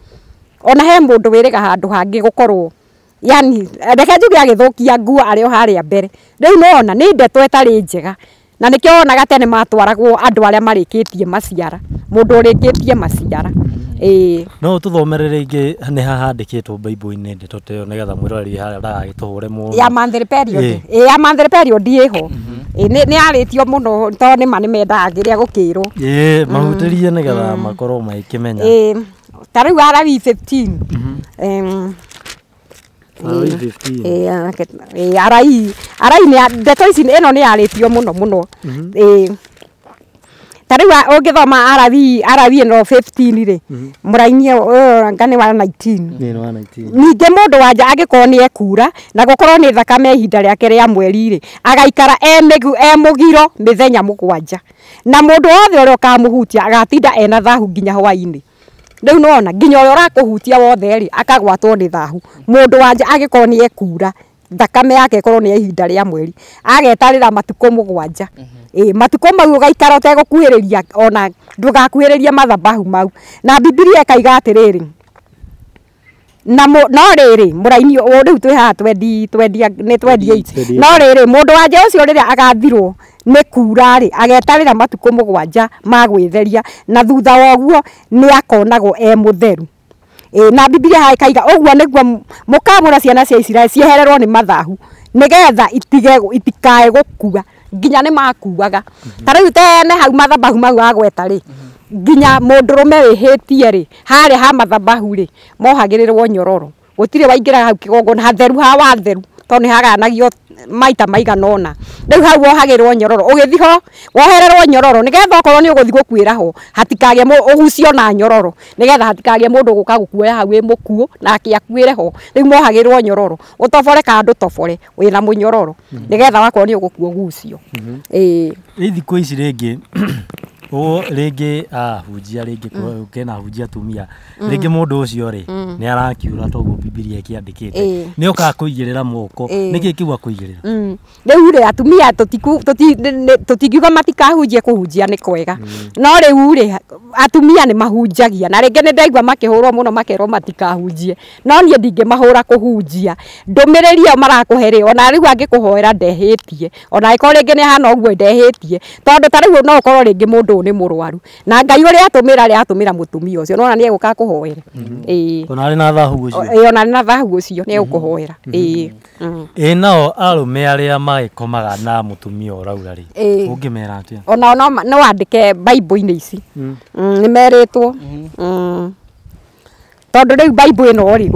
Speaker 1: ona he mũndũ wĩrĩga handũ hangĩ gũkorwo yani reke njuge agĩthũkia nguo arĩ o harĩa mbere rĩu nona nĩ ndeto ĩtarĩ njega na nĩkĩo wonaga tene matwaragwo andũ arĩa marĩkĩtie maciara mũndũ ũrĩkĩtie maciara
Speaker 2: no tũthomere rĩngĩ nĩ hahandĩkĩtwo Bible-inĩ ndeto ta ĩyo nĩgetha mwĩroreri harĩa ndagagĩtũhũre mũno
Speaker 1: ya monthly period ya monthly period ĩho nĩ arĩtio mũno tondũ nĩma nĩ mendaga kĩrĩa gũkĩrwo
Speaker 2: mahutĩrie nĩgetha makorwo magĩkĩmenya
Speaker 1: ta rĩu Alawii 15 Alawii ndeto ici ĩno nĩ yarĩtio mũno ta rĩu ũngĩthoma Alawii ĩno 15 rĩ mũraini ngane wa 19 ningĩ mũndũ wanja angĩkorwo nĩ ekura na gũkorwo nĩ thakame ihinda rĩake rĩa mweri rĩ agaikara mũgiro mĩthenya 7 na mũndũ wothe ũrĩa ũkamũhutia agatinda ena thahu nginya hwainĩ rĩu nona nginya ũrĩa ũrakũhutia wothe rĩ akagwatwo nĩ thahu mũndũ wanja angĩkorwo nĩ ekura thakame yake ĩkorwo nĩ ihinda rĩa mweri agetarĩra matukũ 7 matukũ mau ũgaikara ũtegũkuhĩrĩria ona ndũgakuhĩrĩria mathabahu mau na Biblia ĩkaiga atĩrĩrĩ no rĩrĩ mũraini rĩu twĩ haha 28 no rĩrĩ mũndũ wanja ũcio rĩrĩa agathirwo nĩ kura rĩ agetarĩra matukũ 7 ma gwĩtheria na thutha woguo nĩ akonagwo mũtheru na Biblia haha ĩkaiga ũguo nĩguo mũkamũra ciana cia Israeli ciehererwo nĩ mathahu nĩgetha itikae gũkua nginya nĩ makuaga ta rĩu tene hau mathabahu mau agweta rĩ nginya mũndũrũme wĩhĩtie rĩ harĩa ha mathabahu rĩ mohagĩrĩrwo nyororo gũtirĩ waingĩra hau kĩgongona hatheru ha watheru tondũ nĩ haganagio maita maigana ũna rĩu hau wohagĩrwo nyororo ũgĩthi ho wohererwo nyororo nĩgetha okorwo nĩ ũgũthi gũkuĩra ho hatikagĩe ũgucio na nyororo nĩgetha hatikagĩe mũndũ gũka gũkuoya hau wĩ mũkuũ nake akuĩre ho rĩu mohagĩrwo nyororo ũtobore kandũ tobore wĩna mũnyororo nĩgetha wakorwo nĩ ũgũkua ũgucio
Speaker 2: thikũ ici rĩngĩ rĩngĩ ahunjia rĩngĩ kena ahunjia atumia rĩngĩ mũndũ ũcio rĩ nĩ arakiura toguo Biblia ĩkĩandĩkĩte nĩ okaga kũigĩrĩra moko nĩkĩ kiuga kũigĩrĩra
Speaker 1: rĩu rĩ atumia tũtingiuga matikahunjie kũhunjia nĩ kwega no rĩu rĩ atumia nĩ mahunjagia na rĩngĩ nĩ ndaigua makĩhũrwo mũno makerwo matikahunjie no niĩ ndingĩmahũra kũhunjia ndũmĩrĩri ĩyo marakũhe rĩ ona rĩu angĩkũhoera ndehĩtie ona angĩkorwo rĩngĩ nĩ hana ũguo ndehĩtie tondũ ta rĩu no ũkorwo rĩngĩ mũndũ nĩ mũrwaru na Ngai ũrĩa atũmĩra mũtumia ũcio nona nĩ egũka kũhoera
Speaker 2: ona arĩ na thahu ũcio
Speaker 1: ona arĩ na thahu ũcio nĩ egũkũhoera
Speaker 2: nao arũme arĩa magĩkomaga na mũtumia ũraura rĩ ũngĩmera atĩa
Speaker 1: ona no wandĩke Bible-inĩ ici nĩ merĩtwo tondu riu Bible ino ri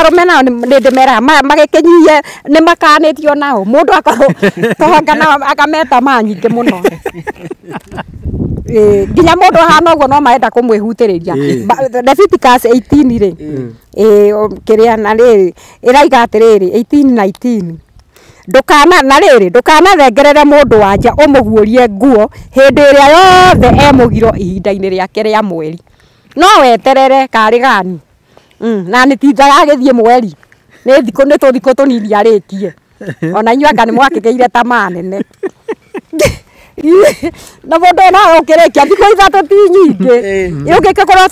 Speaker 1: arume nao ndimera magikinyie ni makanitio nao mundu akohongana akameta manyingi muno nginya mundu hana uguo no maenda kumwihutiriria Leviticus 18 ri kiria na riri iraiga atiriri 18:19 ndukana na riri ndukana rengerere mundu wanja umuguurie nguo hindi iria yothe emugiro ihinda-ini riake ria mweri no weterere kari gani na nitithaga agithie mweri ni thiko tunini arikie ona inyuĩ anga nĩ mwakigeire ta manene na mundu na ukirikia thikũ ithatũ ti nyingĩ ũngĩkorwo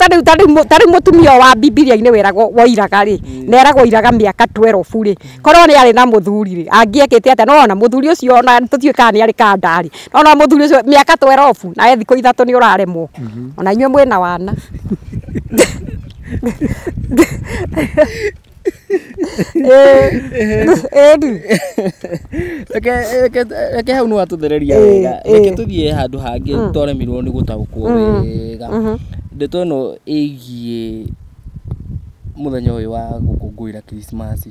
Speaker 1: tarĩ mũtumia wa Bibilia-inĩ weragwo woiraga rĩ neragwo iraga mĩaka 12 rĩ korwo nĩ arĩ na mũthuri rĩ angĩekĩte atĩa no ona mũthuri ũcio ona tũtiũkaga nĩ arĩ kandari no ona mũthuri ũcio mĩaka 12 nawe thikũ ithatũ nĩ ũraremwo ona inyuĩ mwĩna wana
Speaker 3: Reke hau nĩ watuthereria wega reke tuthie handu hangi twaremirwo nĩ gũtaũkwo wega ndeto ĩno ĩgiĩ muthenya ũyũ wa gũkũngũĩra Christmas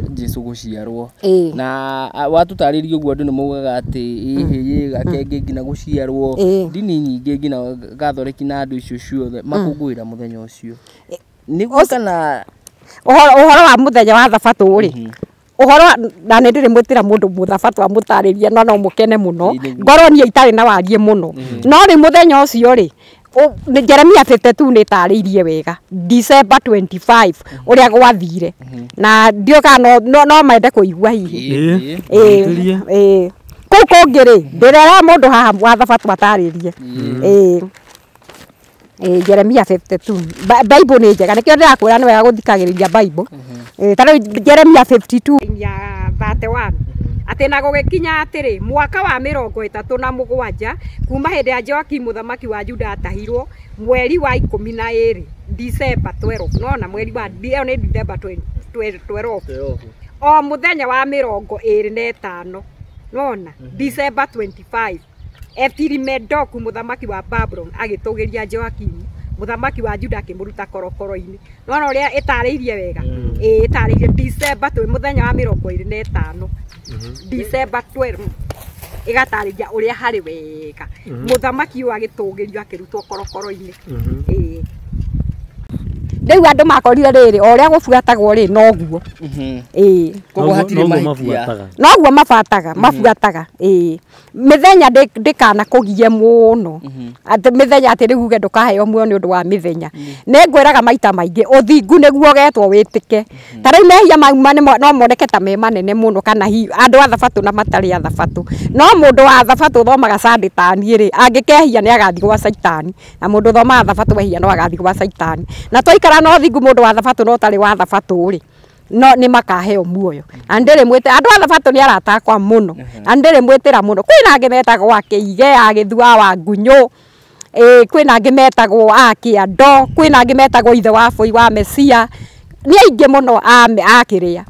Speaker 3: Jesu gũciarwo na watutarĩria ũguo andũ nĩ maugaga atĩ gakenge nginya gũciarwo ndini nyingĩ nginya gathoreki na andũ icio ciothe makũngũĩra muthenya ũcio nĩguo kana uhoro wa muthenya wa thabatũ ri uhoro na nĩ ndĩrĩ mwĩtĩra mũndũ mũthabatũ amũtarĩrie no mũkene mũno ngorwo niĩ itarĩ na warie mũno no rĩ muthenya ũcio rĩ Jeremia 52 nĩ tarĩirie wega December 25 ũrĩa gwathire na ndioka no mende kũigua hihi kũu kũngĩ rĩ ndĩrera mũndũ haha wa thabatũ atarĩrie Jeremia 52 Bible nĩ njega nikio ndĩrakwĩra nĩ wega gũthikagĩrĩria Bible tarĩu Jeremia 52 ya 31 atĩ na gũgĩkinya atĩrĩ mwaka wa 37 kuma hĩndĩ ya Joakim mũthamaki wa Juda atahirwo mweri wa 12 December 12 no na mweri wa December 12 o muthenya wa 25 nona December 25 Eptimedoku mũthamaki wa Babylon agĩtũgĩria Joakim mũthamaki wa Juda akĩmũruta korokoro-inĩ nona ũrĩa ĩtarĩirie wega ĩtarĩirie December muthenya wa 25 December 12 igatarĩria ũrĩa harĩ wega mũthamaki ũyũ agĩtũgĩrio akĩrutwo korokoro-inĩ rĩu andũ makorire rĩrĩ o ũrĩa gũbuatagwo rĩ noguo koguo hatirĩ mahĩtia noguo mabuataga mĩthenya ndĩkana kũgie mũno atĩ mĩthenya atĩ rĩu uge ndũkaheo muoyo nĩ ũndũ wa mĩthenya nĩ ngwĩraga maita maingĩ ũthingu nĩguo getwo wĩtĩke ta rĩu mehia mauma no moneke ta me manene mũno kana andũ a thabatũ na matarĩ a thabatũ no mũndũ wa thabatũ ũthomaga Sandĩtani rĩ angĩkehia nĩ agathiĩ gwa Saitani na mũndũ ũthomaga thabatũ wehia no agathiĩ gwa Saitani na twaikara no thingu mũndũ wa thabatũ no tarĩ wa thabatũ rĩ no nĩ makaheo muoyo andĩrĩ mwĩte andũ a thabatũ nĩ aratakwa mũno andĩrĩ mwĩtĩra mũno kwĩna angĩ metagwo akĩige agĩthua wa ngunyũ kwĩna angĩ metagwo akĩando kwĩna angĩ metagwo ithe wa bũi wa Mesia nĩ aingĩ mũno akĩrĩa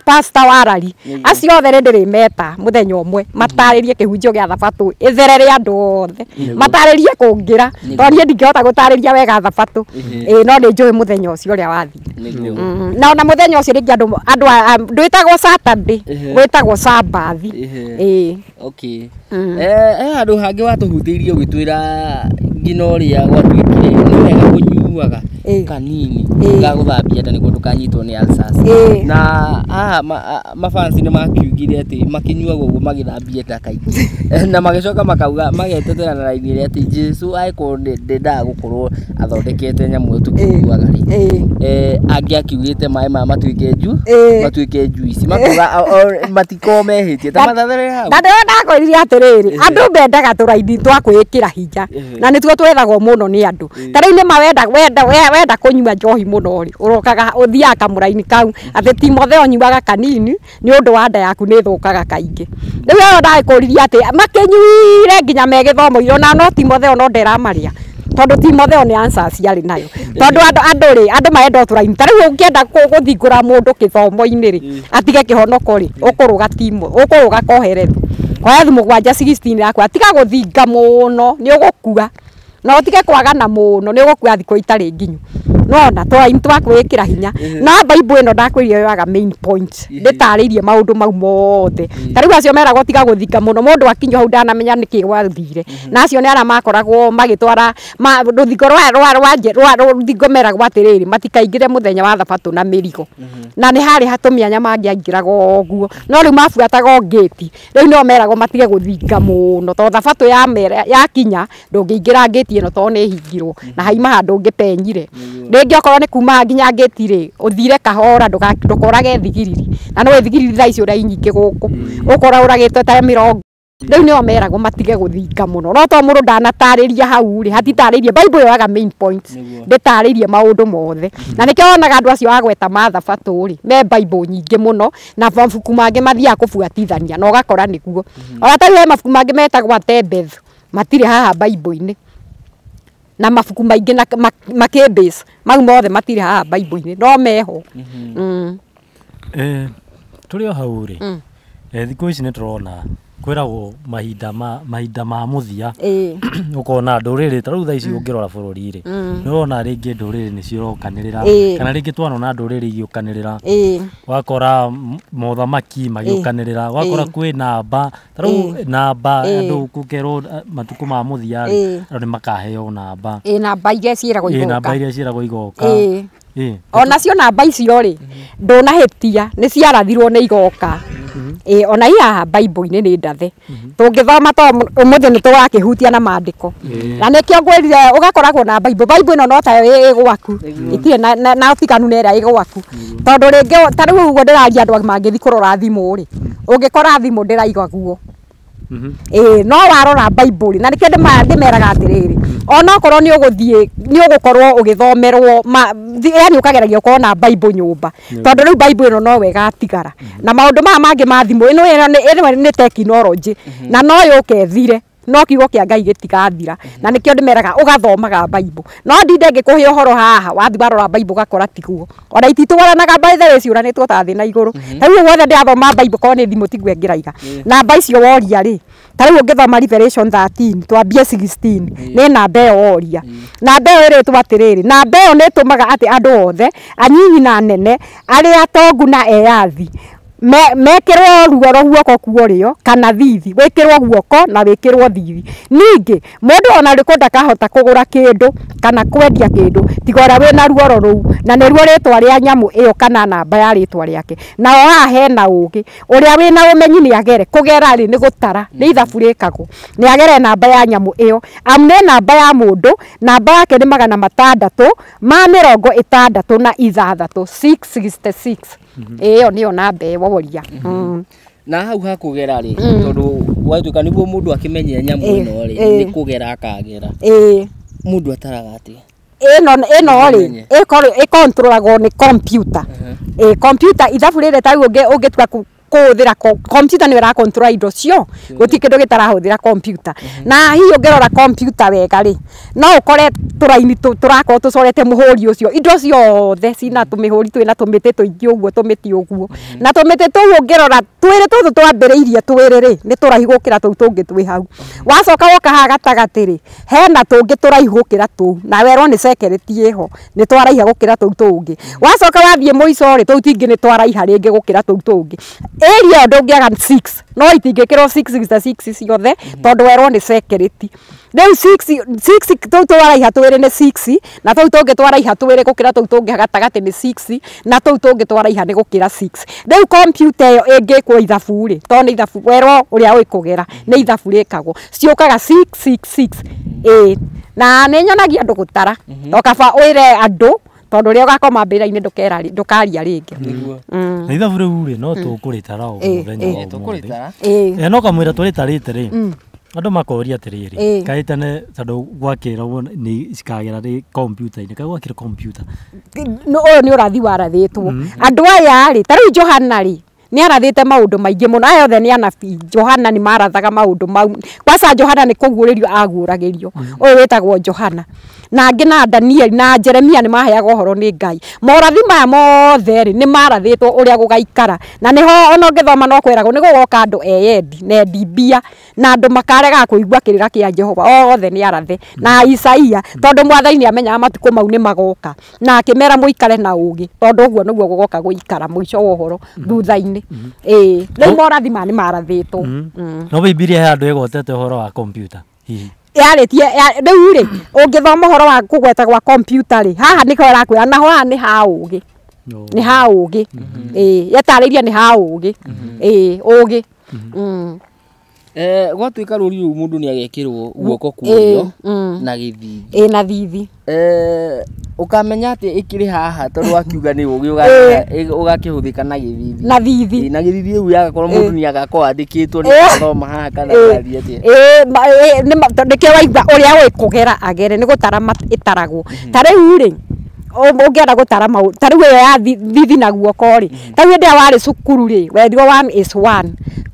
Speaker 3: pastor warari acio othe ndĩrĩ meta mũthenya ũmwe matarĩrie kĩhunjio gĩa thabatũ itherere andũ othe matarĩrie kũngĩra tondũ niĩ ndingĩhota gũtarĩria wega thabatũ no nĩ njũĩ mũthenya ũcio ũrĩa wathire na ona mũthenya ũcio rĩngĩ andũ ndwĩtagwo Saturday gwĩtagwo Sabbath okay andũ hangĩ watũhutĩirie ũgĩtwĩra nginya ũrĩa gwatuĩkire nĩ wega kũnyuaga kanini ga gũthambia nda nĩguo ndũkanyitwo nĩ ulcers na haha mafansi nĩ makiugire atĩ makinyuaga ũguo magĩthambia nda kaingĩ na magĩcoka makauga magetetera na raini ĩrĩa atĩ Jesu agĩkorwo ndendaga gũkorwo athondekete nyamũ ĩyo tũkĩnyuaga rĩ angĩ akiugĩte maĩ maya matuĩke juice makauga matiko mehĩtie ta mathathere hau na ndakwĩrire atĩrĩrĩ andũ mendaga tũraini twa kwĩkĩra hinya na nĩtuo twethagwo mũno nĩ andũ ta rĩu nĩ wenda kũnyua njohi mũno rĩ ũrokaga ũthiaga kamũraini kau atĩ Timotheo nyuaga kanini nĩ ũndũ wa nda yaku nĩ thũkaga kaingĩ rĩu ĩyo ndagĩkũririe atĩ makĩnyuire nginya megĩthomo-inĩ na no Timotheo no nderamarĩa tondũ Timotheo nĩ answers yarĩ nayo tondũ andũ maenda tũraini ta rĩu ũngĩenda gũthingũra mũndũ gĩthomo-inĩ rĩ atige kĩhonoko rĩ ũkũrũga kohereru kwa thimũ 7:16 yakwa tiga gũthinga mũno nĩ ũgũkua no tige kwagana mũno nĩ ũgũkua thikũ itarĩ nginyu
Speaker 1: nona twakwikira hinya na Bible ino ndakwĩria yoga main point ndĩtarĩirie maũndũ mau mothe tarĩu acio meragwo tiga gũthika mũno mũndũ akinywo hau ndanamenya nĩkĩ gwathire na acio nĩ ara makoragwo magĩtwara rũthingo rwa rũthingo meragwo atĩrĩrĩ matikaingĩre mũthenya wa thabatũ na mĩrigo na nĩ harĩ hatũmĩanya mangĩaingĩraga ũguo no rĩu mabuataga ngĩti rĩu no meragwo matige gũthinga mũno tondũ thabatũ yakinya ndũngĩingĩra ngĩti ĩno tondũ nĩ hingirwo na haima handũ ũngĩpenyire rĩngĩ okorwo nĩ kuma nginya ngĩti rĩ ũthire kahora ndũkorage thigiriri na no thigiriri thaa icio ũrĩa nyingĩ gũkũ ũkora ũragĩtwo ta 40 rĩu nĩo meragwo matige gũthinga mũno no to mũndũ ndanatarĩria hau rĩ hatitarĩirie Bible yoga main point ndĩtarĩirie maũndũ mothe na nĩkĩo wonaga andũ acio agweta mathabatũ rĩ me Bible nyingĩ mũno na mabuku mangĩ mathiaga kũbuatithania na ũgakora nĩguo ona tarĩu he mabuku mangĩ metagwo Tebeth matirĩ haha Bible-inĩ na mabuku maingĩ na makĩbase mau mothe matirĩ haha Bible-inĩ no meho
Speaker 2: tũrĩ o hau rĩ thikũ ici nĩ tũrona kwĩragwo mahinda ma mũthia ũkona ndũrĩrĩ ta rĩu thaa ici ũngĩrora bũrũri rĩ nĩ wona rĩngĩ ndũrĩrĩ nĩ cirokanĩrĩra kana rĩngĩ twanona ndũrĩrĩ igĩũkanĩrĩra wakora mothamaki magĩũkanĩrĩra wakora kwĩ namba ta rĩu namba andũ gũkerwo matukũ ma mũthia rĩ andũ nĩ makaheo namba
Speaker 1: namba iria ciĩragwo
Speaker 2: igoka
Speaker 1: ona cio namba icio rĩ ndũnahĩtia nĩ ciarathirwo nĩ igoka ona haha Bible-inĩ nĩ ndathe tũngĩthoma to ũmũthĩ nĩ tũrakĩhutia na maandĩko na nĩkĩo ngwĩrire ũgakoragwo na Bible ĩno no tayo ĩgwaku itirĩ na ũtiganu na ĩrĩa ĩgwaku tondũ rĩngĩ ta rĩu ũguo ndĩraria andũ mangĩthi kũrora thimũ rĩ ũngĩkora thimũ ndĩraiga guo no warora Bible na nĩkĩo ndĩmeraga atĩrĩrĩ ona okorwo nĩ ũgũthiĩ nĩ ũgũkorwo ũgĩthomerwo yani ũkageragio ũkorwo na Bible nyũmba tondũ rĩu Bible ĩno no wega atigara na maũndũ maya mangĩ ma thimũ ĩno nĩ tekinoronjĩ na no yũke thire no kiugo kĩa Ngai gĩtigathira na nĩkĩo ndĩmeraga ũgathomaga Bible no ndinde ngĩkũhe ũhoro haha wathi warora Bible gakora tiguo ona ititwaranaga by the way ciũranĩtwo ta thĩ na igũrũ rĩu wothe ndĩrathoma Bible korwo nĩ thimũ tiguo ngĩraiga namba icio woria rĩ ta rĩu ũngĩthoma Revelation 13 twambie 16 nĩ namba ĩyo woria namba ĩyo ĩrĩtwo atĩrĩrĩ namba ĩyo nĩ ĩtũmaga atĩ andũ othe anyinyi na anene arĩa atongu na eyathi mekĩrwo ruo guoko kuorĩo kana thithi wĩkĩrwo guoko na wĩkĩrwo thithi ningĩ mũndũ ona rĩkũ ndakahota kũgũra kĩndũ kana kwendia kĩndũ tiga ũrĩa wĩna ruoro rũu na nĩruo rĩtwa rĩa nyamũ ĩyo kana namba ya rĩtwa rĩake nao haha hena ũgĩ ũrĩa wĩna ũmenyi nĩ agere kũgera rĩ nĩ gũtara nĩ ithabu rĩkagwo nĩ agere namba ya nyamũ ĩyo amu nĩ namba ya mũndũ namba yake nĩ 666 666 ĩyo nĩyo namba woria
Speaker 3: na hau hakũgera rĩ tondũ watuĩka nĩguo mũndũ akĩmenye nyamũ ĩno rĩ nĩ kũgera akagera mũndũ ataraga atĩ ĩno rĩ ĩkontrolagwo nĩ computer computer ithabu rĩrĩ ta ũngĩtua kũhũthĩra computer nĩ ĩra control indo cio gũtirĩ kĩndũ gĩtarahũthĩra computer na hihi ũngĩrora computer wega rĩ no ũkore tũraini tũrakorwo tũcorete mũhũri ũcio indo ciothe cina tũmĩhũri twĩna tũmĩtĩ tũingĩ ũguo tũmĩtĩ ũguo na tũmĩtĩ tũu ũngĩrora twĩrĩ tũtũ twambĩrĩirie twĩrĩ rĩ nĩ tũraihu gũkĩra tũu tũngĩ twĩ hau wacoka woka haha gatagatĩ rĩ hena tũngĩ tũraihu gũkĩra tũu na werwo nĩ security ĩho nĩ twaraiha gũkĩra tũu tũngĩ wacoka wathiĩ mũico rĩ tũu tingĩ nĩ twaraiha rĩngĩ gũkĩra tũu tũngĩ area ndũngĩaga 6 no itingĩkĩrwo 666 ciothe tondũ werwo nĩ security rĩu 6 tũu twaraiha twĩrĩ nĩ 6 na tũu tũngĩ twaraiha twĩrĩ gũkĩra tũu tũngĩ gatagatĩ nĩ 6 na tũu tũngĩ twaraiha nĩ gũkĩra 6 rĩu computer ĩyo ĩngĩkwo ithabu rĩ tondũ nĩ ithabu werwo ũrĩa ũĩkũgera nĩ ithabu rĩkagwo ciũkaga 666 na nĩ nyonagia andũ gũtara to kaba wĩre andũ tondũ rĩo gakoma mbĩra-inĩ ndũkaria rĩngĩ
Speaker 2: na ithabu rĩu rĩ no tũkũrĩtara o mũthenya tũkũrĩtara no kamwĩra tũrĩtarĩte rĩ andũ makoria atĩrĩrĩ kaĩ tene tondũ gwakĩragwo nĩ cikagera rĩ computer-inĩ kaĩ gwakĩra computer
Speaker 1: ũyũ nĩ ũrathi warathĩtwo andũ aya rĩ ta rĩu Johana rĩ nĩ arathĩte maũndũ maingĩ mũno aya othe nĩ anabii Johana nĩ marathaga maũndũ mau kwanza Johana nĩ kũguũrĩrio aguũragĩrio ũyũ wĩtagwo Johana na angĩ na Daniel na Jeremia nĩ maheaga ũhoro nĩ Ngai morathi maya mothe rĩ nĩ marathĩtwo ũrĩa gũgaikara na nĩho ona ũngĩthoma no kwĩragwo nĩ gũgoka andũ eyendi na endimbia na andũ makarega kũigua kĩrĩra kĩa Jehova othe nĩ arathe na Isaia tondũ mwathani nĩ amenyaga matukũ mau nĩ magoka na akĩmera mũikare na ũũgĩ tondũ ũguo nĩguo gũgoka gũikara mũico wa ũhoro thutha-inĩ rĩu morathi maya nĩ marathĩtwo
Speaker 2: no Bibilia he andũ ĩgwetete ũhoro wa kompiuta hihi
Speaker 1: yarĩtie rĩu rĩ ũngĩthoma ũhoro wa kũgweta gwa kompiuta rĩ haha nĩko ĩrakwĩra naho haha nĩ ha ũũgĩ nĩ ha ũũgĩ yetarĩria nĩ ha ũũgĩ ũũgĩ
Speaker 3: gwatuĩka rũri rũu mũndũ nĩ agekĩrwo guoko kuoyo na gĩthithi
Speaker 1: na thithi
Speaker 3: ukamenya atĩ ĩkĩrĩ haha tondũ akiuga nĩ ũũgĩ ũgakĩhũthĩka na gĩthithi na gĩthithi rĩu yagakorwo mũndũ nĩ agakorwo andĩkĩtwo nĩ athoma haha kana arathiĩ atĩa
Speaker 1: nĩkĩo waigua ũrĩa ũĩ kũgera agere nĩ gũtara ĩtaragwo ta rĩu rĩ ũngĩenda gũtara maũndũ ta rĩu ĩyo ya thithi na guoko rĩ ta rĩu hĩndĩ ĩrĩa warĩ cukuru rĩ werirwo 1 is 1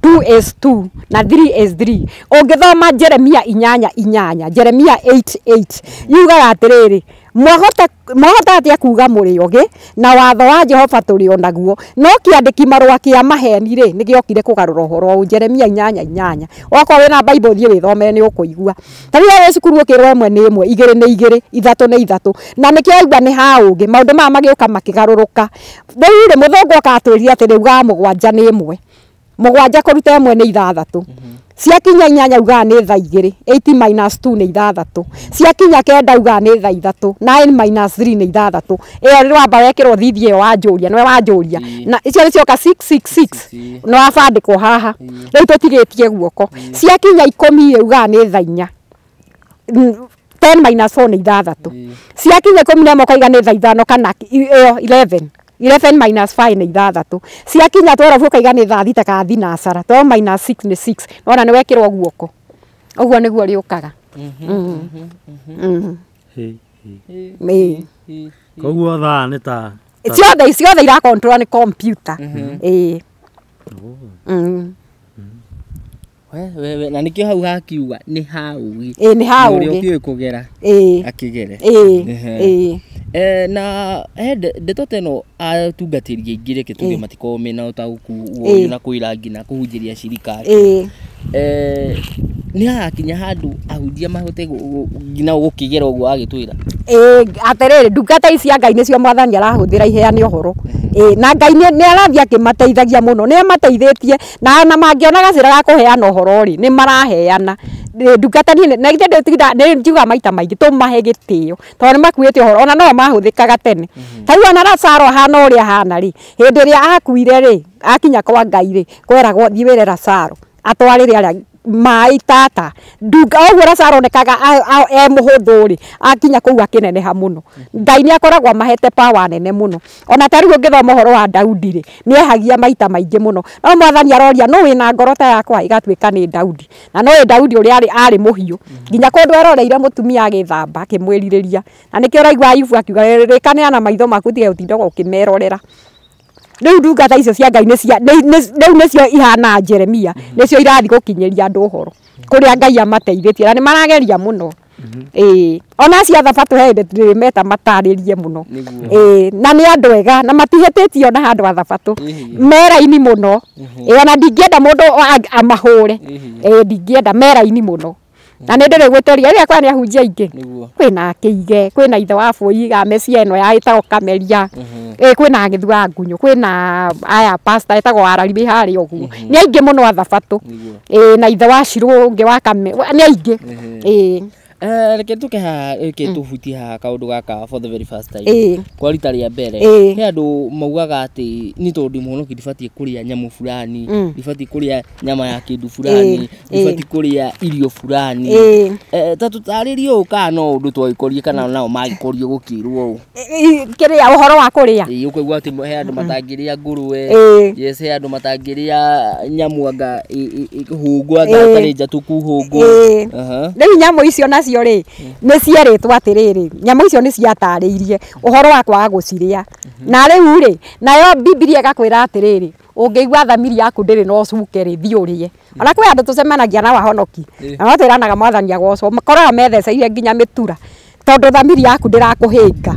Speaker 1: 2 is 2 na 3 is 3 ũngĩthoma Jeremia 8:8 Jeremia 8:8 yugaga atĩrĩrĩ mwahota atĩa kuga mũrĩ ũgĩ na watho wa Jehova tũrĩ onaguo no kĩandĩki marũa kĩa maheni rĩ nĩ gĩokire kũgarũra ũhoro ũyũ Jeremia 8:8 wakorwo wĩna Bible thiĩ wĩthomere nĩ ũkũigua ta rĩu wĩ cukuru ũkĩrwo 1 nĩ 1 2 nĩ 2 3 nĩ 3 na nĩkĩo aigua nĩ ha ũũgĩ maũndũ maya magĩũka makĩgarũrũka rĩu rĩ mũthũngũ akatwĩrire atĩ rĩu ga mũgwanja nĩ 1 mũgwanja kũruta 1 nĩ 6 ciakinya 8 ugaga nĩ thaa 2 8 minus 2 nĩ 6 ciakinya 9 ugaga nĩ thaa 3 9 minus 3 nĩ 6 ĩyo rĩ wamba wekĩrwo thithi ĩyo wanjũria nĩwe wanjũria na icio nĩ cioka 666 no abandĩkwo haha rĩu tũtigĩtie guoko ciakinya 10 ugaga nĩ thaa 4 10 minus 4 nĩ 6 ciakinya 11 ukaiga nĩ thaa 5 kana 11 minus 5 nĩ 6 ciakinya 12 ukaiga nĩ thaa 3 kana thinacara 12 minus 6 nĩ 6 nona nĩ wekĩrwo guoko ũguo nĩguo rĩũkaga
Speaker 2: koguo thaa nĩ ta
Speaker 1: ciothe ira control nĩ computer
Speaker 3: na nĩkĩo hau hakiuga nĩ ha ũũgĩ
Speaker 1: nĩ ha ũũgĩ
Speaker 3: ũrĩa ũkĩũĩ kũgera akĩgere na ndeto teno atungatĩri aingĩ reke tuge matikorwo mena ũtaũku ũyũ na kwĩra nginya kũhunjĩria cirikari nĩ hakinya handũ ahunjia mahote nginya gũkĩgera ũguo agĩtwĩra
Speaker 1: atĩrĩrĩ ndungata ici Ngai nĩcio mwathani arahũthĩra iheane ũhoro na Ngai nĩ arathiĩ akĩmateithagia mũno nĩ amateithĩtie na mangĩona gacĩra ga kũheana ũhoro rĩ nĩ maraheana ndungata na nĩ njuga maita maingĩ tũmahe gĩtĩo tondũ nĩ makuĩte ũhoro ona no mahũthĩkaga tene ta rĩu ona Lazaro ahana ũrĩa ahana rĩ hĩndĩ ĩrĩa akuire rĩ akinya kwa Ngai rĩ kweragwo thiĩ wĩre Lazaro atwarĩre arĩa mai tata nduga ũguo Lazaro onekaga mũhũthũ rĩ akinya kũu akĩneneha mũno Ngai nĩ akoragwo mahete power nene mũno ona ta rĩu ũngĩthoma ũhoro wa Daudi rĩ nĩ ehagia maita maingĩ mũno no mwathani aroria no wĩna ngoro ta yakwa igatuĩka nĩ Daudi na no Daudi ũrĩa arĩ mũhiũ nginya kũndũ eroreire mũtumia agĩthamba akĩmwĩrirĩria na nĩkĩo ũraigua Ayubu akiuga rĩkaneana maitho maku tiga ũtindaga ũkĩmerorera rĩu ndungata icio cia Ngai rĩu nĩcio ihana Jeremia nĩcio irathiĩ gũkinyĩria andũ ũhoro kũrĩa Ngai amateithĩtie na nĩ marageria mũno ona cia thabatũ he hĩndĩ meta matarĩrie mũno na nĩ andũ ega na matihĩtĩtie ona handũ wa thabatũ meraini mũno ona ndingĩenda mũndũ amahũre ndingĩenda meraini mũno na nĩ ndĩrĩ gwĩtĩria rĩrĩa kwa nĩ ahunjia aingĩ kwĩna Kĩige kwĩna ithe wa Bũi Gamecia ĩno ya ĩtagwo Kameria kwĩna Gĩthua Ngunyũ kwĩna aya pastor ĩtagwo Araribi harĩa ũguo nĩ aingĩ mũno a thabatũ na ithe wa Shirũ ũngĩ wa Kame nĩ aingĩ
Speaker 3: reke tuke ha tuhuti ha kaũndũ gaka for the very first time kwa rita rĩa mbere he andũ maugaga atĩ nĩ tondũ mũhonoki ndibatiĩ kũrĩa nyamũ fulani ndibatiĩ kũrĩa nyama ya kĩndũ fulani ndibatiĩ kũrĩa irio fulani ta tũtarĩrie ũũ kana no ũndũ twagĩkorie kana nao magĩkorio gũkĩrwo
Speaker 1: kĩrĩa ũhoro wa kũrĩa
Speaker 3: ũkaigua atĩ he andũ matangĩrĩa ngũrũwe yes he andũ matangĩrĩa nyamũ anga hũngũ atarĩ njatũku hũngũ
Speaker 1: rĩu nyamũ icio nacio rĩ nĩ cierĩtwo atĩrĩrĩ nyamũ icio nĩ ciatarĩirie ũhoro wa kwaga gũcirĩa na rĩu rĩ nayo Biblia ĩgakwĩra atĩrĩrĩ Ũngĩigua thamiri yaku ndĩrĩ no cuke rĩ thiĩ ũrĩe. Ona kwĩ andũ tũcemanagia na wahonoki. Na twĩranaga mwathani agocwo. Makoraga metheceire nginya mĩtura. Tondu thamiri yaku ndirakũhĩnga.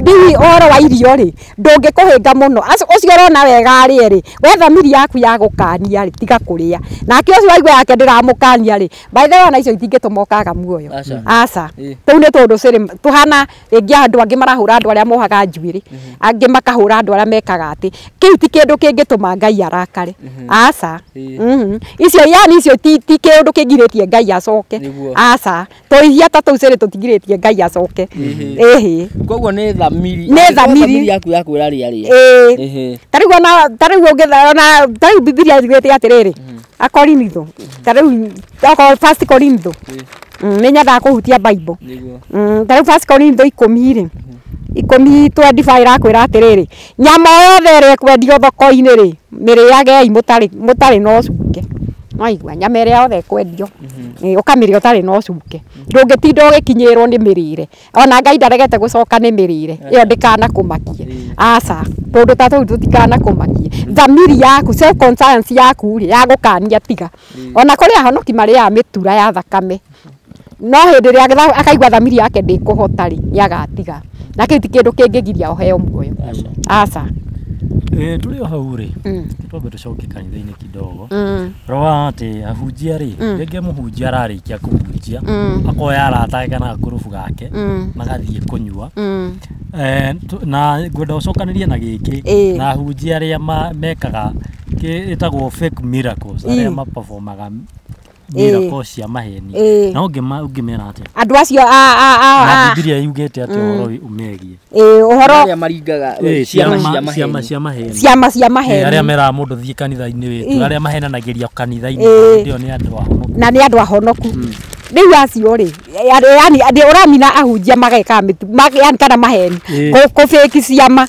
Speaker 1: Ndiwi oro wa irio rĩ ndũngĩkũhĩnga mũno. Ũcio ũrona wega rĩ we thamiri yaku ya gũkania rĩ tiga kũrĩa. Nake ũcio waigua yake ndiramũkania rĩ by the way ona icio itingĩtũmokaga muoyo. Aca. Tũu nĩ tũndũ cirĩ tuhana rĩngĩ andũ angĩ marahũra andũ arĩa mohaga njuĩrĩ. Angĩ makahũra andũ arĩa mekaga atĩ. Kĩu ti kĩndũ kĩngĩtũma Ngai arakare. Aca. Icio yani icio ti kĩndũ kĩngirĩtie Ngai acoke. Aca. Tũihia ta tũu cirĩ tũtingirĩtie Ngai acoke.
Speaker 3: Koguo nĩ thamiri.
Speaker 1: Nĩ thamiri
Speaker 3: yaku ya kwĩra rĩarĩa.
Speaker 1: Tarĩu ũngĩthona tarĩu Biblia yugĩte atĩrĩrĩ. Akorinitho. Tarĩu First Corintho. Nĩ nyendaga kũhutia Bible. Tarĩu First Corintho 10 rĩ. 10:25 rakwĩra atĩrĩrĩ. Nyama yothe ĩrĩa ĩkwendio thoko-inĩ rĩ mĩrĩagei mũtarĩ no cuke. Waigua nyama ĩrĩa yothe ĩkwendio ũkamĩrĩa ũtarĩ no cuke. Ndũngĩtinda ũgĩkinyĩrwo nĩ mĩrĩre. Ona Ngai ndaregete gũcoka nĩ mĩrĩre. Ĩyo ndĩkanakũmakie. Aca. Tondũ ta tũu tũtikanakũmakie. Thamiri yaku self conscience yaku rĩ ya gũkania tiga. Ona kũrĩ ahonoki marĩaga mĩtura ya thakame. No hĩndĩ ĩrĩa akaigua thamiri yake ndĩkũhota rĩ nĩagatiga. Na kĩu ti kĩndũ kĩngĩgiria ũheo muoyo. Aca.
Speaker 2: Tũrĩ o hau rĩ twambe tũcoke kanitha-inĩ kidogo. Roa atĩ ahunjia rĩ rĩngĩ mũhunjia ararĩkia kũhunjia akoya arata ake na gakũrũbu gake magathiĩ kũnyua. Na ngwenda ũcokanĩrie na gĩkĩ na ahunjia arĩa mekaga ĩtagwo fake miracles arĩa maperformaga miracles cia maheni. Na ũngĩmera atĩa? Andũ acio Biblia yugĩte atĩ ũhoro ũmegiĩ.
Speaker 1: Ũhoro
Speaker 3: arĩa maringaga ciama cia maheni.
Speaker 1: Ciama cia maheni.
Speaker 2: Arĩa meraga mũndũ thiĩ kanitha-inĩ wĩtu arĩa mahenanagĩria kanitha-inĩ ndio nĩ andũ ahonoku. Na
Speaker 1: nĩ andũ ahonoku. Rĩu acio rĩ yani ũramina ahunjia mageka yani kana maheni kũbĩki ciama.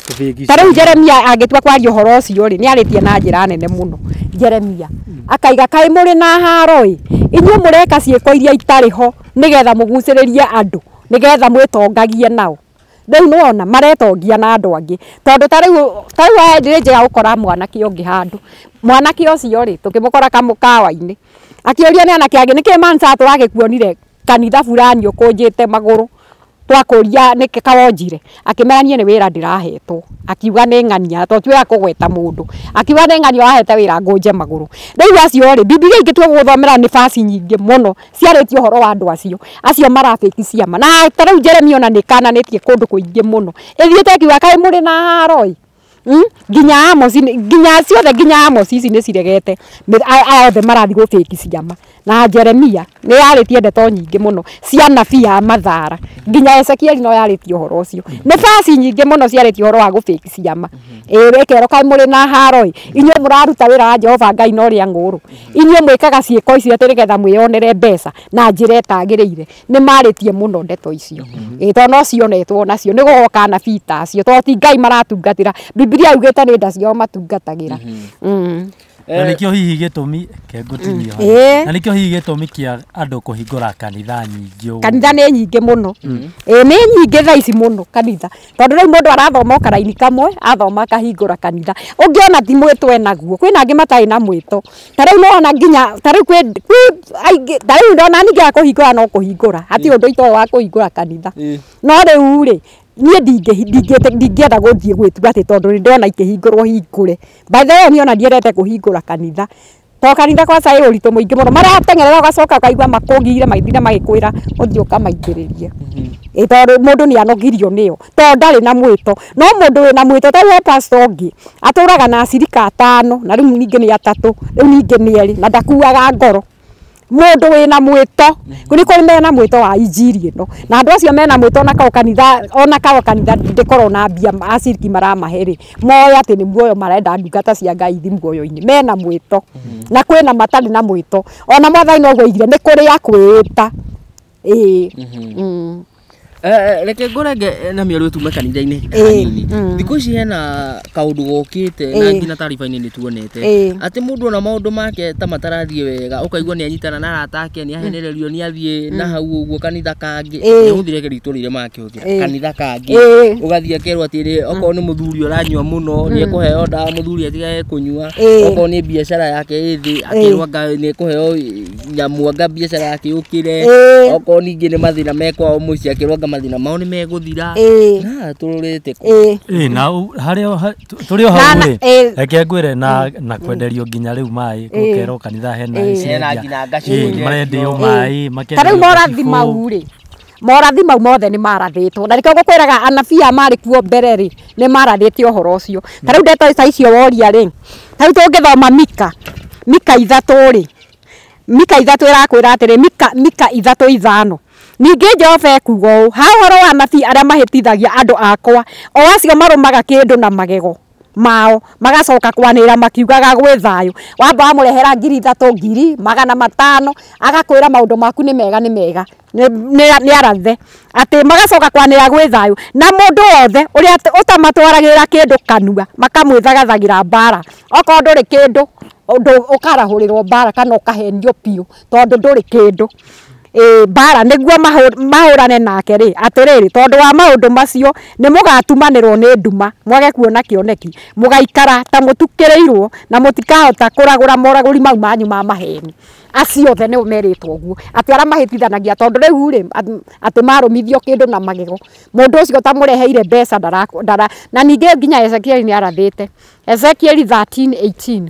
Speaker 1: Tarĩu Jeremia angĩtua kwaria ũhoro ũcio rĩ nĩarĩtie na njĩra nene mũno. Jeremia akaiga kaĩ mũrĩ na haro ĩ inyuĩ mũreka ciĩko iria itarĩ ho nĩgetha mũgucĩrĩrie andũ nĩgetha mwĩtongagie nao. Rĩu nĩwona maretongia na andũ angĩ tondũ tarĩu ndĩrĩnjĩra gũkora mwanake ũngĩ handũ. Mwanake ũcio rĩ tũkĩmũkora kamũkawa-inĩ akĩũria nĩ anake angĩ nĩkĩ mansa tũragĩkuonire kanitha fulani ũkũnjĩte magũrũ twakũria nĩkĩ kawonjire akĩmerania nĩ wĩra ndĩrahetwo akiuga nĩ ng'ania tondũ twĩra kũgweta mũndũ akiuga nĩ ng'ania wahete wĩra ngũnje magũrũ. Rĩu acio rĩ Biblia ingĩ tũgũthomera nĩ basi nyingĩ mũno ciarĩtio ũhoro wa andũ acio marabĩki ciama. Na tarĩu Jeremia ona nĩkananĩtie kũndũ kũingĩ mũno ĩthiĩte akiuga kaĩ mũrĩ na haro ĩ nginya Amos ici nĩ ciregete othe marathi gũbĩki ciama. Na Jeremia nĩ yarĩtie ndeto nyingĩ mũno cia nabii ya mathara nginya Ezekiel no yarĩtie ũhoro ũcio. Nĩ basi nyingĩ mũno ciarĩtie ũhoro wa gũbĩki ciama. Rekero kaĩ mũrĩ na haro ĩ inyuĩ mũraruta wĩra wa Jehova Ngai no rĩa ngũrũ. Inyuĩ mwĩkaga ciĩko ici atĩ nĩgetha mwĩonere mbeca na njĩra ĩtagĩrĩire. Nĩ marĩtie mũno ndeto icio. Tondũ no cionetwo nacio nĩ gũgoka nabii ta acio tondũ ti Ngai maratungatĩra. Biblia yugĩte nĩ nda ciao matungatagĩra.
Speaker 2: Na nĩkĩo hihi gĩtũmi kengũtinia na nĩkĩo hihi gĩtũmi kĩa andũ kũhingũra kanitha nyingĩ ũguo. Kanitha nĩ nyingĩ mũno. Nĩ nyingĩ thaa ici mũno kanitha tondũ rĩu mũndũ arathoma o karaini kamwe athoma akahingũra kanitha. Ũngĩona ti mwĩto enaguo kwĩna angĩ matarĩ na mwĩto. Tarĩu nona nginya tarĩu tarĩu ndona ningĩ kũhingũra no kũhingũra hatirĩ ũndũ itoĩ wa kũhingũra kanitha. No rĩu rĩ niĩ ndingĩenda gũthiĩ gwĩtua atĩ tondũ nĩ ndona ikĩhingũrwo hingũre. By the way niona ndiendete kũhingũra kanitha tondũ kanitha kwanza ĩ ũritũ mũingĩ mũno marateng'erera ũgacoka ũkaigua makũgire magĩthira magĩkwĩra ũthiĩ ũkamaingĩrĩrie. Tondũ mũndũ nĩ anogirio nĩyo tondũ ndarĩ na mwĩto. No mũndũ wĩna mwĩto ta we pastor ũngĩ atũraga na acirika 5 na rĩu ningĩ nĩ 3 rĩu ningĩ nĩ 2 na ndakuaga ngoro. Mũndũ wĩna mwĩto nĩ kũrĩ mena mwĩto wa injiri ĩno na andũ acio mena mwĩto ona kao kanitha ndĩkorwo na mbia aciriki maramahe rĩ moya atĩ nĩ muoyo marenda ndungata cia Ngai ithi muoyo-inĩ mena mwĩto. Na kwĩna matarĩ na mwĩto ona Mwathani no gwaigire nĩ kũrĩ akwĩta.
Speaker 3: Reke ngorenge na mĩario tume kanitha-inĩ hanini. Thikũ ici hena kaũndũ gokĩte na nginya taariba-inĩ nĩ tuonete atĩ mũndũ ona maũndũ make ta matarathiĩ wega ũkaigua nĩ anyitana na arata ake nĩ ahenererio nĩ athiĩ na hau ũguo kanitha kangĩ nĩ hũthĩre rĩtwa rĩrĩa makĩhũthĩra kanitha kangĩ ũgathiĩ akerwo atĩrĩ okorwo nĩ mũthuri ũranyua mũno nĩ ekũheo ndawa mũthuri atigage kũnyua okorwo nĩ biacara yake ĩthĩ akerwo nĩ ekũheo nyamũ anga biacara yake yũkĩre okorwo ningĩ nĩ mathĩna mekwao mũciĩ akerwo mathina mao nĩ megũthira na tũrũrĩte
Speaker 2: na harĩa tũrĩ o hau rĩ reke ngwĩre na kwenderio nginya rĩu maĩ gũkerwo kanitha hena
Speaker 3: nginya ngacũ
Speaker 2: marendio maĩ
Speaker 1: tarĩu morathi mau rĩ morathi mau mothe nĩ marathĩtwo na rĩkĩo gũkwĩraga anabii aya marĩ kuo mbere rĩ nĩ marathĩte ũhoro ũcio tarĩu ndeto ta icio woria rĩ tarĩu tũngĩthoma Mika 3 rĩ Mika 3 ĩrakwĩra atĩrĩ Mika 3:5 ningĩ Jehova ekuuga ũũ ha ũhoro wa anabii arĩa mahĩtithagia andũ akwa o acio marũmaga kĩndũ na magego mao magacoka kwanĩrĩra makiugaga gwĩ thayũ wamba wamũrehera 3,000 500 agakwĩra maũndũ maku nĩ mega nĩ arathe atĩ magacoka kwanĩrĩra gwĩ thayũ na mũndũ wothe ũrĩa ũtamatwaragĩra kĩndũ kanua makamwĩthagathagĩra mbara okorwo ndũrĩ kĩndũ ũkarahũrĩrwo mbara kana ũkahenio piũ tondũ ndũrĩ kĩndũ bara nĩguo mahũrane nake rĩ atĩrĩrĩ tondũ wa maũndũ macio nĩ mũgatumanĩrwo nĩ nduma mwage kuona kĩoneki mũgaikara ta mũtukĩrĩirwo na mũtikahota kũragũra moragũri mau manyu ma maheni acio othe nĩ merĩtwo ũguo atĩ arĩa mahĩtithanagia tondũ rĩu rĩ atĩ marũmithio kĩndũ na magego mũndũ ũcio tamũreheire mbeca na ningĩ nginya Ezekiel nĩ arathĩte Ezekiel 13:18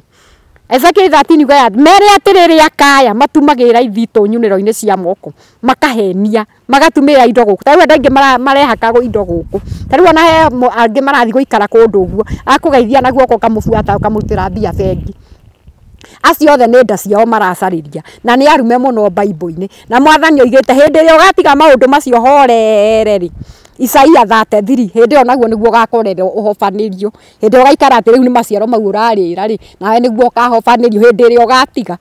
Speaker 1: Ezekiel 13 gaya mere atĩrĩrĩ akaya matumagĩra ithito nyunĩro-inĩ cia moko makahenia magatumĩra indo gũkũ tarĩu andũ aingĩ marehakagwo indo gũkũ tarĩu ona he angĩ marathi gũikara kũndũ ũguo akũgeithia na guoko kamũbuata kamũrutĩra mbia bengi acio othe nĩ nda ciao maracarĩria na nĩ arume mũno Bible-inĩ na Mwathani oigĩte hĩndĩ ĩrĩa ũgatiga maũndũ macio horere rĩ Isaia 33 hĩndĩ ĩyo naguo nĩguo ũgakorerwo ũhobanĩrio hĩndĩ ĩyo ũgaikara atĩ rĩu nĩ maciaro mau ũrarĩra rĩ nawe nĩguo ũkahobanĩrio hĩndĩ ĩrĩa ũgatiga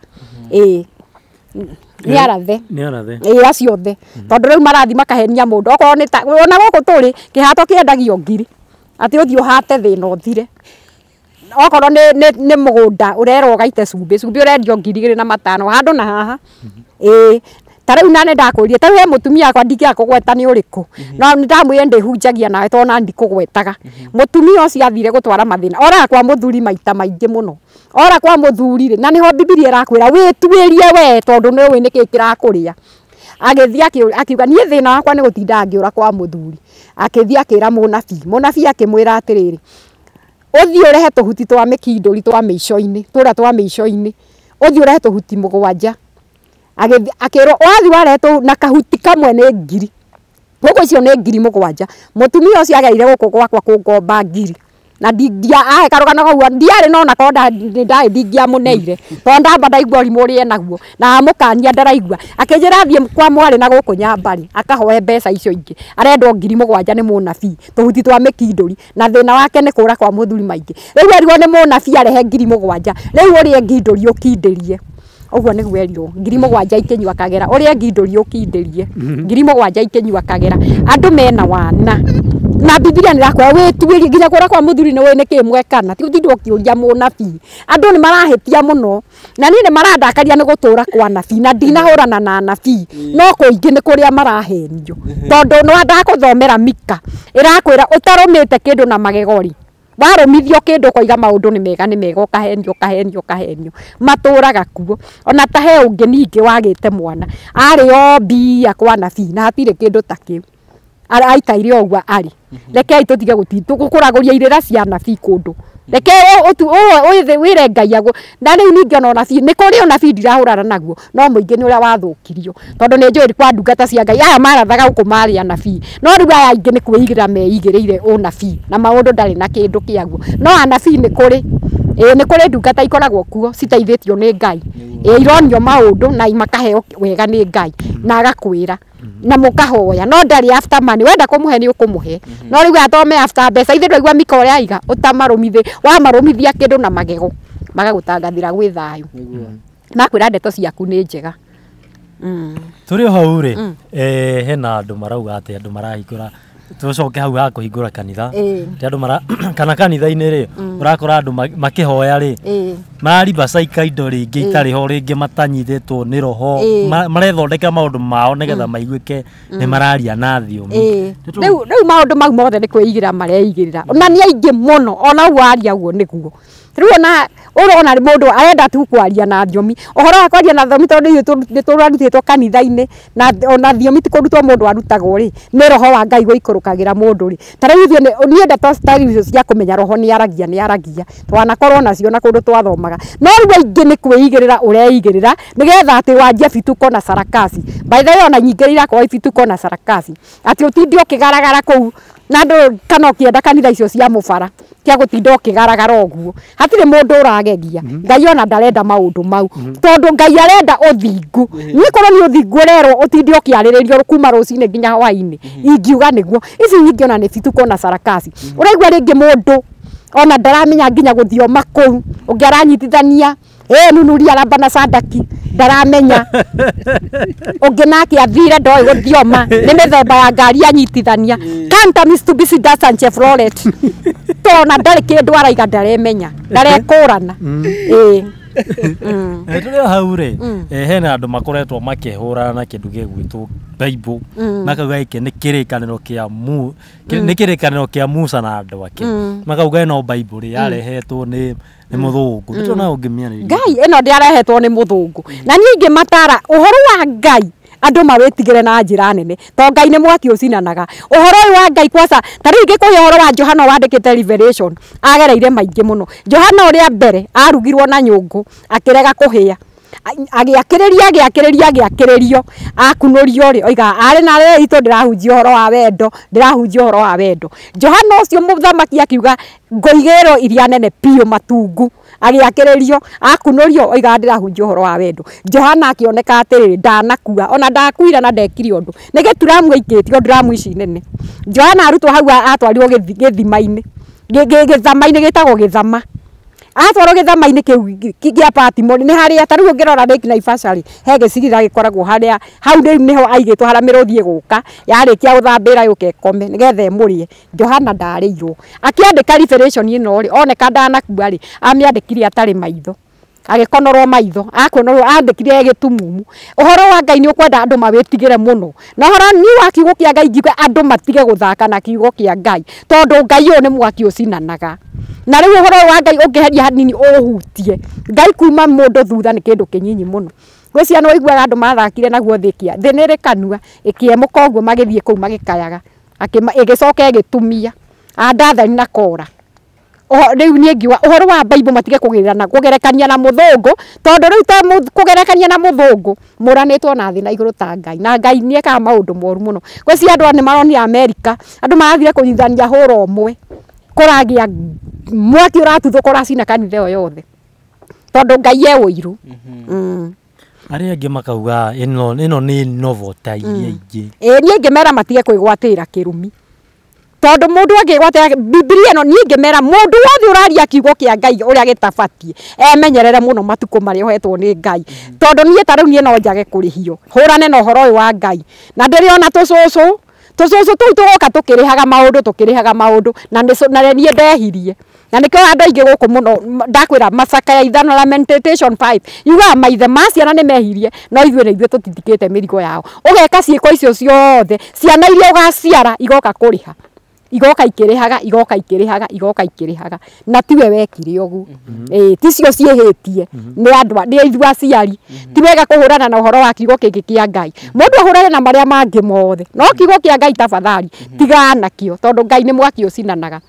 Speaker 1: nĩ arathe acio othe tondũ rĩu marathi makahenia mũndũ okorwo nĩ ona gũkũ tũrĩ kĩhato kĩendagio ngiri atĩ ũthiĩ ũhate thĩna ũthire okorwo nĩ mũgũnda ũrerwo ũgaite cumbĩ ũrendio 2,500 handũ na haha tarĩu nane ndakwĩrire tarĩu he mũtumia akwa ndingĩakũgweta nĩ ũrĩkũ no ndamwĩre ndĩhunjagia nawe tondũ na ndikũgwetaga mũtumia ũcio athire gũtwara mathĩna ora kwa mũthuri maita maingĩ mũno ora kwa mũthuri rĩ na nĩho Biblia ĩrakwĩra wĩtuĩrie we tondũ nĩ ũĩ nĩkĩ kĩrakũrĩa agĩthiĩ akiuga niĩ thĩna wakwa nĩ gũtinda ngĩũra kwa mũthuri akĩthiĩ akĩra mũnabii akĩmwĩra atĩrĩrĩ ũthiĩ ũrehe tũhuti twa mĩkindũri twa mĩico-inĩ ũthiĩ ũrehe tũhuti 7 akĩrwo wathi warehe na kahuti kamwe nĩ 1,000 gũkũ icio nĩ 7,000 mũtumia ũcio ageire gũkũ gwakwa kũngomba 1,000 na ahe karũgano kau ndiarĩ no nakorwo ndingĩamũneire tondũ ndamba ndaigua ũrimũ ũrĩa naguo na amũkania ndaraigua akĩnjĩra thiĩ kwa mwarĩ na gũkũ Nyambarĩ akahoe mbeca icio ingĩ arendwo 7,000 nĩ mũnabii tũhuti twa mĩkindũri na thĩna wake nĩ kũra kwa mũthuri maingĩ rĩu erirwo nĩ mũnabii arehe 7,000 rĩu ũrĩe ngindũri ũkindĩrie ũguo nĩguo erirwo 7,000 ikĩnyua kagera ũrĩa ngindũri ũkindĩrie 7,000 ikĩnyua kagera andũ mena wana na Biblia nĩ rakwĩra wĩtuĩrie nginya kũra kwa mũthuri nĩ nĩkĩ mwekana ti ũtinde ũkĩũria mũnabii andũ nĩ marahĩtia mũno na niĩ nĩ marandakaria nĩ gũtũra kwa nabii na ndinahũrana na nabii no kũingĩ nĩ kũrĩa marahenio tondũ nĩ ndakũthomera Mika ĩrakwĩra ũtarũmĩte kĩndũ na magegori warũmithio kĩndũ koiga maũndũ nĩ mega ũkahenio matũraga kuo ona ta he ũngĩ ningĩ wagĩte mwana arĩ o mbia kwa nabii na hatirĩ kĩndũ ta kĩu aikaire ũguo arĩ rekei tũtige gũkũragũria irĩra cia nabii kũndũ reke wĩre Ngai agwo na rĩu ningĩ ona nabii nĩ kũrĩ ona nabii ndirahũrana naguo no mũingĩ nĩ ũrĩa wathũkirio tondũ nĩ njũĩ kwa ndungata cia Ngai aya marathaga gũkũ marĩ anabii no rĩu aya aingĩ nĩ kwĩigĩra meigĩrĩire ũnabii na maũndũ ndarĩ na kĩndũ kĩaguo no anabii nĩ kũrĩ ndungata ikoragwo kuo citeithĩtio nĩ Ngai ironio maũndũ na makaheo wega nĩ Ngai na agakwĩra na mũkahoya no ndarĩ after money wenda kũmũhe nĩ ũkũmũhe no rĩu atome after mbeca ithe ndwaigua Mika ũrĩa aiga wamarũmithia kĩndũ na magego magagũtangathĩra gwĩ thayũ nakwĩra ndeto ciaku nĩ njega
Speaker 2: turi hau ri hena andu marauga ati andu marahingura tucoke hau ha kuhingura kanitha andu kana kanitha-ini ri urakora andu makihoya ri marimba caika indo ringi itari ho ringi matanyithitwo ni roho marethondeka maundu mao nigetha maiguike ni mararia na thiomi
Speaker 1: riu maundu mau mothe ni kwiigira mareigirira na ni aingi muno ona waria guo niguo riu ona urona mundu arenda tu kwaria na thiomi uhoro wa kwaria na thiomi tondu ni turarutitwo kanitha-ini na ona thiomi ti kurutwo mundu arutagwo ri ni roho wa Ngai guikurukagira mundu ri tariu ithio ni enda tostari cia kumenya roho ni aragia twanakorwo nacio na kundu twathomaga no riu aingi ni kwiigirira ureigirira nigetha ati wanjia bituko na sarakasi by the way ona nyingirira kwa bituko na sarakasi ati utindi ukigaragara kuu na andu kana ukienda kanitha icio cia mubara kia gutinda ukigaragara uguo hatire mundu uragegia Ngai ona ndarenda maundu mau tondu Ngai arenda uthingu ni korwo ni uthingu rero utindi ukiariririo kuma rucine nginya hwaini ingiuga niguo ici nyingi ona ni bituko na sarakasi uraigua ringi mundu ona ndaramenya nginya guthioma kuu ungiaranyitithania nunuria ramba na sadaki ndaramenya ungi nake athire ndoi guthioma ni mithemba ya ngari anyitithania kanta Mitsubishi Datsun Chevrolet tona ndari kindu araiga ndaremenya ndarekurana
Speaker 2: turi hau ri hena andu makoretwo makihurana na kindu gigwitwo Bible makauga iki ni kirikaniro kia Musa na andu ake makauga ino Bible ri yarehetwo ni muthungu nditona ungimia
Speaker 1: Ngai ino ndiarehetwo ni muthungu na ningi matara uhoro wa Ngai andu mawetigire na njira nene to Ngai ni mwaki ucinanaga uhoro wa Ngai kwasa tari ngikuhe uhoro wa Johana wandikite Revelation agereire maingi muno Johana uria mbere arugirwo na nyungu akirega kuhia agiakiririo akunurio ri oiga ari na ri ito ndirahunjia uhoro wa wendo Johana ucio muthamaki akiuga ngoigero iria nene piu matungu agiakiririo akunurio oiga ndirahunjia uhoro wa wendo Johana akioneka atiri ndanakua ona ndakuira na ndekiri undu nige turamu ikitio ndiramu ici nene Johana arutwo hau atwarirwo githima-ini githama-ini gitagwo githama atwaro githama-ini kia Patmos ni haria tariu ngirora Lake Naivasha ri he gicigitha gikoragwo haria hau niho aigitwo haria miruthi guka yarikia guthambira yuke kome nigetha emurie Johana ndarirwo akiandika Revelation ino ri oneka ndanakua ri amiandikire atari maitho agikonorwo maitho akonorwo andikire gitumumu uhoro wa Ngai ni ukwenda andu mawitigire muno na uhoro ni wa kiugo kia Ngai ngiuga andu matige guthaka na kiugo kia Ngai tondu Ngai uyu ni mwaki ucinanaga na riu uhoro wa Ngai ungiheria hanini uhutie Ngai kuma mundu thutha ni kindu kinyinyi muno gwiciana waiguaga andu mathakire naguo thikia thinire kanua ikiemuka uguo magithie kuu magikayaga igicoka igitumia andathani na kora riu ni ngiwa uhoro wa Bible matige kugerekania na muthungu tondu riu ta kugerekania na muthungu muranitwo na thina iguru ta Ngai na Ngai ni eka maundu moru muno gweci andu ni maroni America andu marathire kunyithania huro umwe kuragia mwaki uratutho kuracina kanitha yo yothe tondu Ngai e uiru
Speaker 2: ari angi makauga ino ni novel ta iria ingi
Speaker 1: ni ngimera matige kwigwatira kirumi tondu mundu angigwatira Biblia ino ni ngimera mundu wothe uraria kiugo kia Ngai uria gitabatie emenyerere muno matuko mari ohetwo ni Ngai tondu nie tariu nie no njage kurihio hurane na uhoro wa Ngai na ndiriona tucucu tugoka tukirihaga maundu na nie ndehirie na nikio andu aingi guku muno ndakwira Macaka ya ithano Lamentation 5 yuga maithe ma ciana ni mehirie no ithuĩ nĩ ithuĩ tũtitikĩte mĩrigo yao ũgeka ciĩko icio ciothe ciana iria ũgaciara igoka kũrĩha igoka ikĩrĩhaga na tiwe wekire ũguo ticio ciĩhĩtie nĩ andũ nĩ ithuĩ aciari ti wega kũhũrana na ũhoro wa kiugo kĩngĩ kĩa Ngai mũndũ ahũrane na marĩa mangĩ mothe no kiugo kĩa Ngai tafadhali tigana nakĩo tondũ Ngai nĩ mwaki ũcinanaga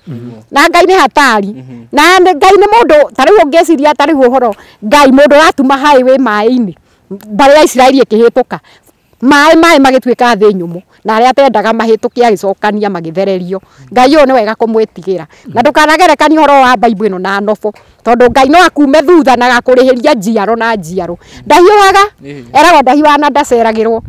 Speaker 1: na Ngai nĩ hatari na Ngai nĩ mũndũ tarĩu ũngĩciria tarĩu ũhoro Ngai mũndũ ratuma highway maĩ-inĩ mbere ya Israeli ĩkĩhĩtũka maĩ magĩtuĩka thĩ nyũmũ na arĩa atendaga mahĩtũke agĩcokania magĩthererio Ngai ũyũ nĩ wega kũmwĩtigĩra na ndũkanagerekanie ũhoro wa Bible ĩno na nobo tondu Ngai no akume thutha na gakũrĩhĩria njiaro na njiaro ndahiũhaga eragwo ndahiũhaga na ndaceragĩrwo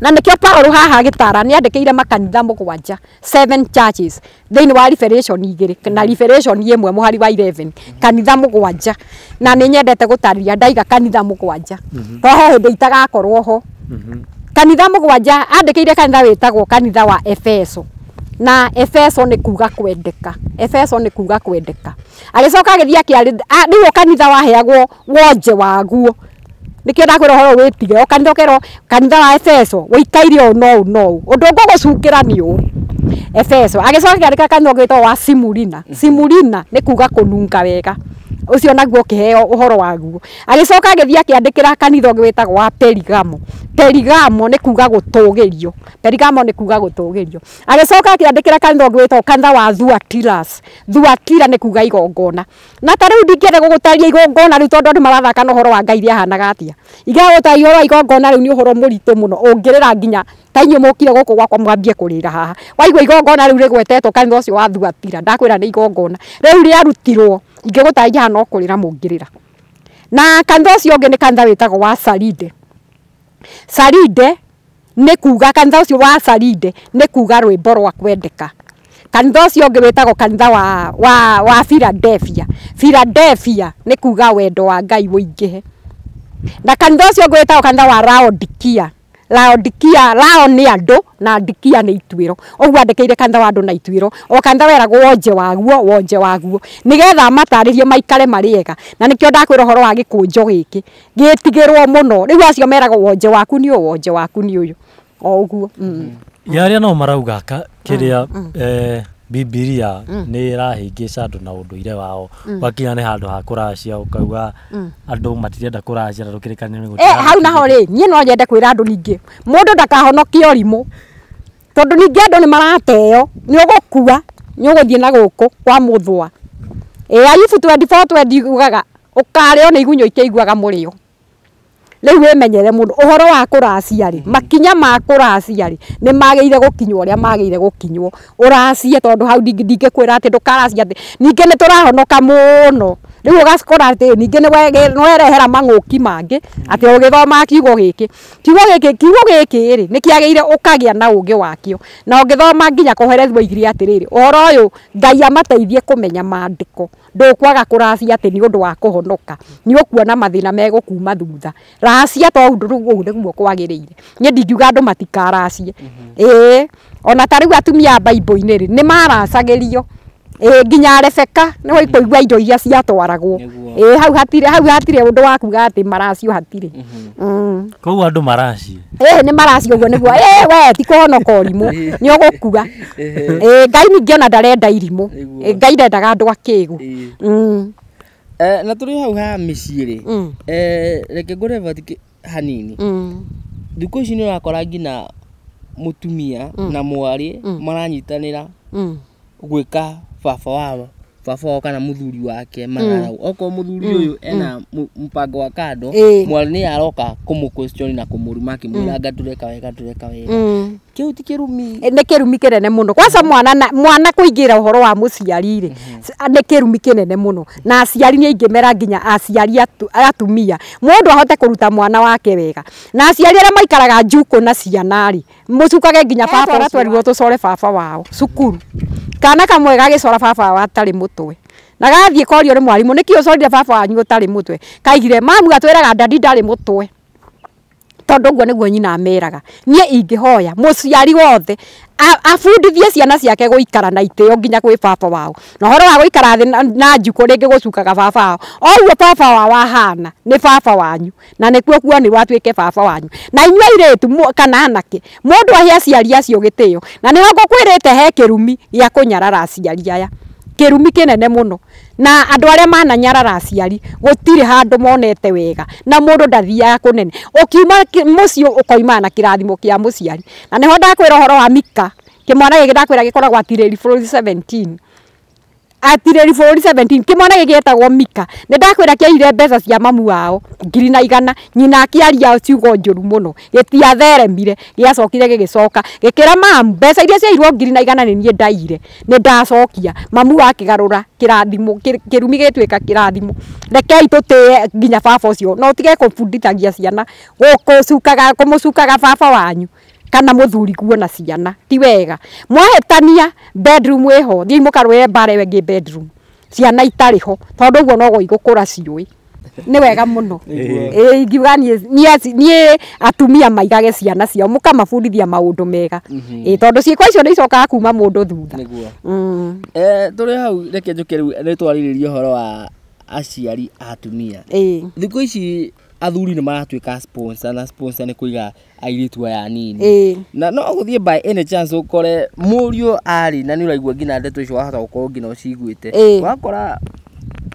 Speaker 1: na nikio Paulo haha gitara ni andikire makanitha mugwanja 7 churches thini wa Revelation igiri na Revelation yemwe muhari wa 11 kanitha mugwanja na ni nyendete gutariria ndaiga kanitha mugwanja ho hindi itagakorwo ho kanitha mugwanja andikire kanitha witagwo kanitha wa Efeso na Efeso ni kuga kwendeka Efeso ni kuga kwendeka agicoka agithia kiari niwo kanitha waheagwo wonje waguo nikio ndakwira horo witige okanithokero kanitha wa Efeso wikaire no undu ngugucukira ni u Efeso agicoka kiari kanitha gwitwo wa Simurina ni kuga kununga wega ucio naguo kiheo uhoro waguo agicoka agithia kiandikira kanitha gwitagwo wa Perigamo ni kuga gutugirio Perigamo ni kuga gutugirio agicoka akiandikira kanitha gwitwo kanitha wa Thuatira ni kuga igongona na tariu ndingende gugutaria igongona riu tondu andu marathaka no horo wa Ngai ria hanaga atia igagutaria horo wa igongona riu ni uhoro muritu muno ungirira nginya tainyu mukire guku gwakwa mwambie kurira haha waigwa igongona riu rigwetetwo kanitha ucio wa Thuatira ndakwira ni igongona riu riarutirwo ingigutaria no kurira mungirira na kanitha ucio ungi ni kanitha witagwo wa Saride ni kuga kanitha ucio wa Saride ni kuga rwimbo rwa kwendeka kanitha ucio ungi witagwo kanitha wa Philadelphia ni kuga wendo wa Ngai wuingihe na kanitha ucio ungi witagwo kanitha wa Lao ni andu na Dikia ni itwiro ogu andikire kanitha wa andu na itwiro o kanitha weragwo wonje waguo nigetha mataririo maikare mariega na nikio ndakwira horo wa gikunjo giki gitigirwo muno riu acio meragwo wonje waku ni uyu oguo
Speaker 2: yaria no marauga kiria Biblia ni rahingica andu na unduire wao wakinya ni handu ha kuracia ukauga andu matirenda kuracia na rukirikania ni gutia
Speaker 1: hau naho ri nie no nyende kwira andu ningi mundu ndakahonokio rimu tondu ningi andu ni marateo ni ugukua ni uguthie na guku kwa muthwa Ayubu 24:20 ugaga ukareo ni igunyo ikeiguaga murio riu wemenyere mundu uhoro wa kuracia ri makinya ma kuracia ri ni mageire gukinywo ria mageire gukinywo uracie tondu hau ndingikwira ati ndukaracia ati ninge ni turahonoka muno riu ugakora ati ninge ni werehera manguki mangi ati ugithoma kiugo giki ri ni kiageire ukagia na ungi wakio na ugithoma nginya kuherethwo igiri atiriri uhoro uyu Ngai amateithie kumenya maandiko ndukwaga kuracia ati ni undu wa kuhonoka ni ukuona mathina megukuma thutha racia to undu rugu niguo kwagiriire nie ndingiuga andu matikaracie ona tariu atumia Bible-ini ri ni maracagirio nginya Rebeka ni waikuigwa indo iria ciatwaragwo hau hatire undu wa kuga ati maracio hatire
Speaker 2: koguo andu maracie
Speaker 1: ni maracio uguo niguo we ti kuhonoka urimu ni ugukua Ngai ningi ona ndarenda irimu Ngai ndendaga andu akigu
Speaker 3: na turi hau ha micii ri reke ngore vatiki hanini thiku ici ni urakora ngina mutumia na mwari maranyitanira gwika baba wao kana muthuri wake mararau oko muthuri uyu ena mpango wa kando mwari ni aroka kumu question na kumuruma kimwira ngatureka wega kiu ti kirumi
Speaker 1: ni kirumi kinene muno kwanza mwana kuingira uhoro wa muciari ri ni kirumi kinene muno na aciari ni ingimera nginya aciari atumia mundu ahote kuruta mwana wake wega na aciari aria maikaraga njuku na ciana ri mucukage nginya baba twerirwo tucore baba wao cukuru kana kamwe gagicora baba wao atari mutwe na gathie korio ri mwarimu niki ucorire baba wanyu utari mutwe kaigire mamu atwiraga dadi ndari mutwe tondu guo niguo nyina ameraga nie ingihoya muciari wothe afundithie ciana ciake guikara na iteo nginya kwi baba wao na horo wa guikara na njuko ringi gucukaga baba wao oguo baba wao ahana ni baba wanyu na nikuo kuo ni watwike baba wanyu na inyua iretu kana anake mundu ahia ciari acio gitio na niho ngukwirite he kirumi gia kunyarara ciari aya kirumi kinene muno na andu aria mananyarara aciari gutire handu monete wega na mundu ndathiaga kunene ukiuma mucio ukoima na kirathimo kia muciari na niho ndakwira horo wa Mika kimwana giki ndakwira gikoragwo atiriri 17 atireri 17 kimwana gigetagwo Mika ne ndakwira kiaire mbeca cia mamu wao 100 nyina akiaria ciugo njuru muno gitia theremire giacokire gigicoka gikira mamu mbeca iria ciairwo 100 ni nie ndaire ne ndacokia mamu akigarura kirathimo kirumi gitwika kirathimo rekei tutee nginya baba ucio no tige kubundithagia ciana gukucukaga kumucukaga baba wanyu kana muthuri kuona ciana ti wega mwahetania bedroom eho thii mukarwe bare wengi bedroom ciana itariho tondu uguo nogo igukura ciui ni wega muno ngiuga nie atumia maigage ciana ciao mukamabundithia maundu mega tondu ciiko icio ni icokaga kuma mundu thutha
Speaker 3: turi hau reke njuke riu ni twariririe horo wa aciari atumia thiku ici athuri ni maratuika sponsor na sponsor ni kuiga airitu aya nini na no guthie by any chance ukore murio ari na ni uraigua ngina ndeto icio wahota gukorwo ngina uciguite wakora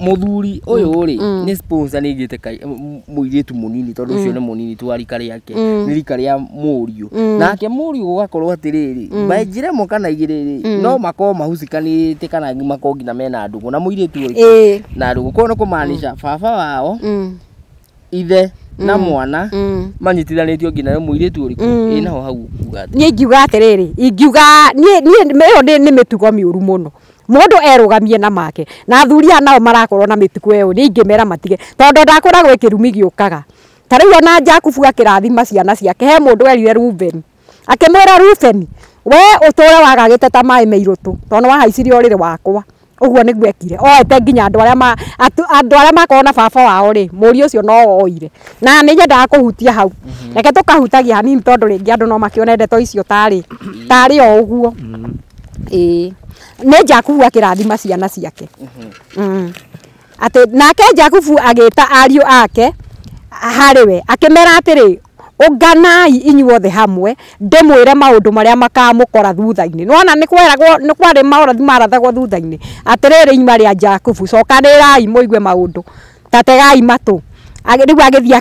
Speaker 3: muthuri uyu ri ni sponsor ni igite kai muiritu munini tondu ucio ni munini tu arikari yake ni rikari ya murio nake murio gugakorwo atiriri by njire mo kana igiriri no mako mahusikanite kana mako ngina mena ndugu na muiritu uri na ndugu kono kumaanisha baba wao ithe na mwana manyitithanitio ngina muiritu uriku ina ho hau kuga
Speaker 1: nie ngiuga atiriri ingiuga nie meyo ni mitugo miuru muno mundu erugamie na make na athuria nao marakorwo na mitugo eyo ni ingimera matige tondu ndakora gwe kirumi giukaga tariu ona Jakubu akirathima ciana ciake he mundu erire Ruben akimera Ruben we utore wagagite ta mai meirutu tondu wahaiciri orire wakwa uguo ni gwekire oete nginya andu aria makona baba wao ri muri ucio no oire na ni nyenda kuhutia hau reke tukahutagia hanini tondu ringi andu no makione ndeto icio tari o uguo ne Jakubu akirathima ciana ciake ate nake Jakubu agita ariu ake hariwe akimera atiri uganai inyuothe hamwe ndemwire maundu maria makamukora thutha-ini nona ni kwari maurathi marathagwo thutha-ini atiriri ima ria Jakubu cokanirai muigue maundu tategai matu riu agithii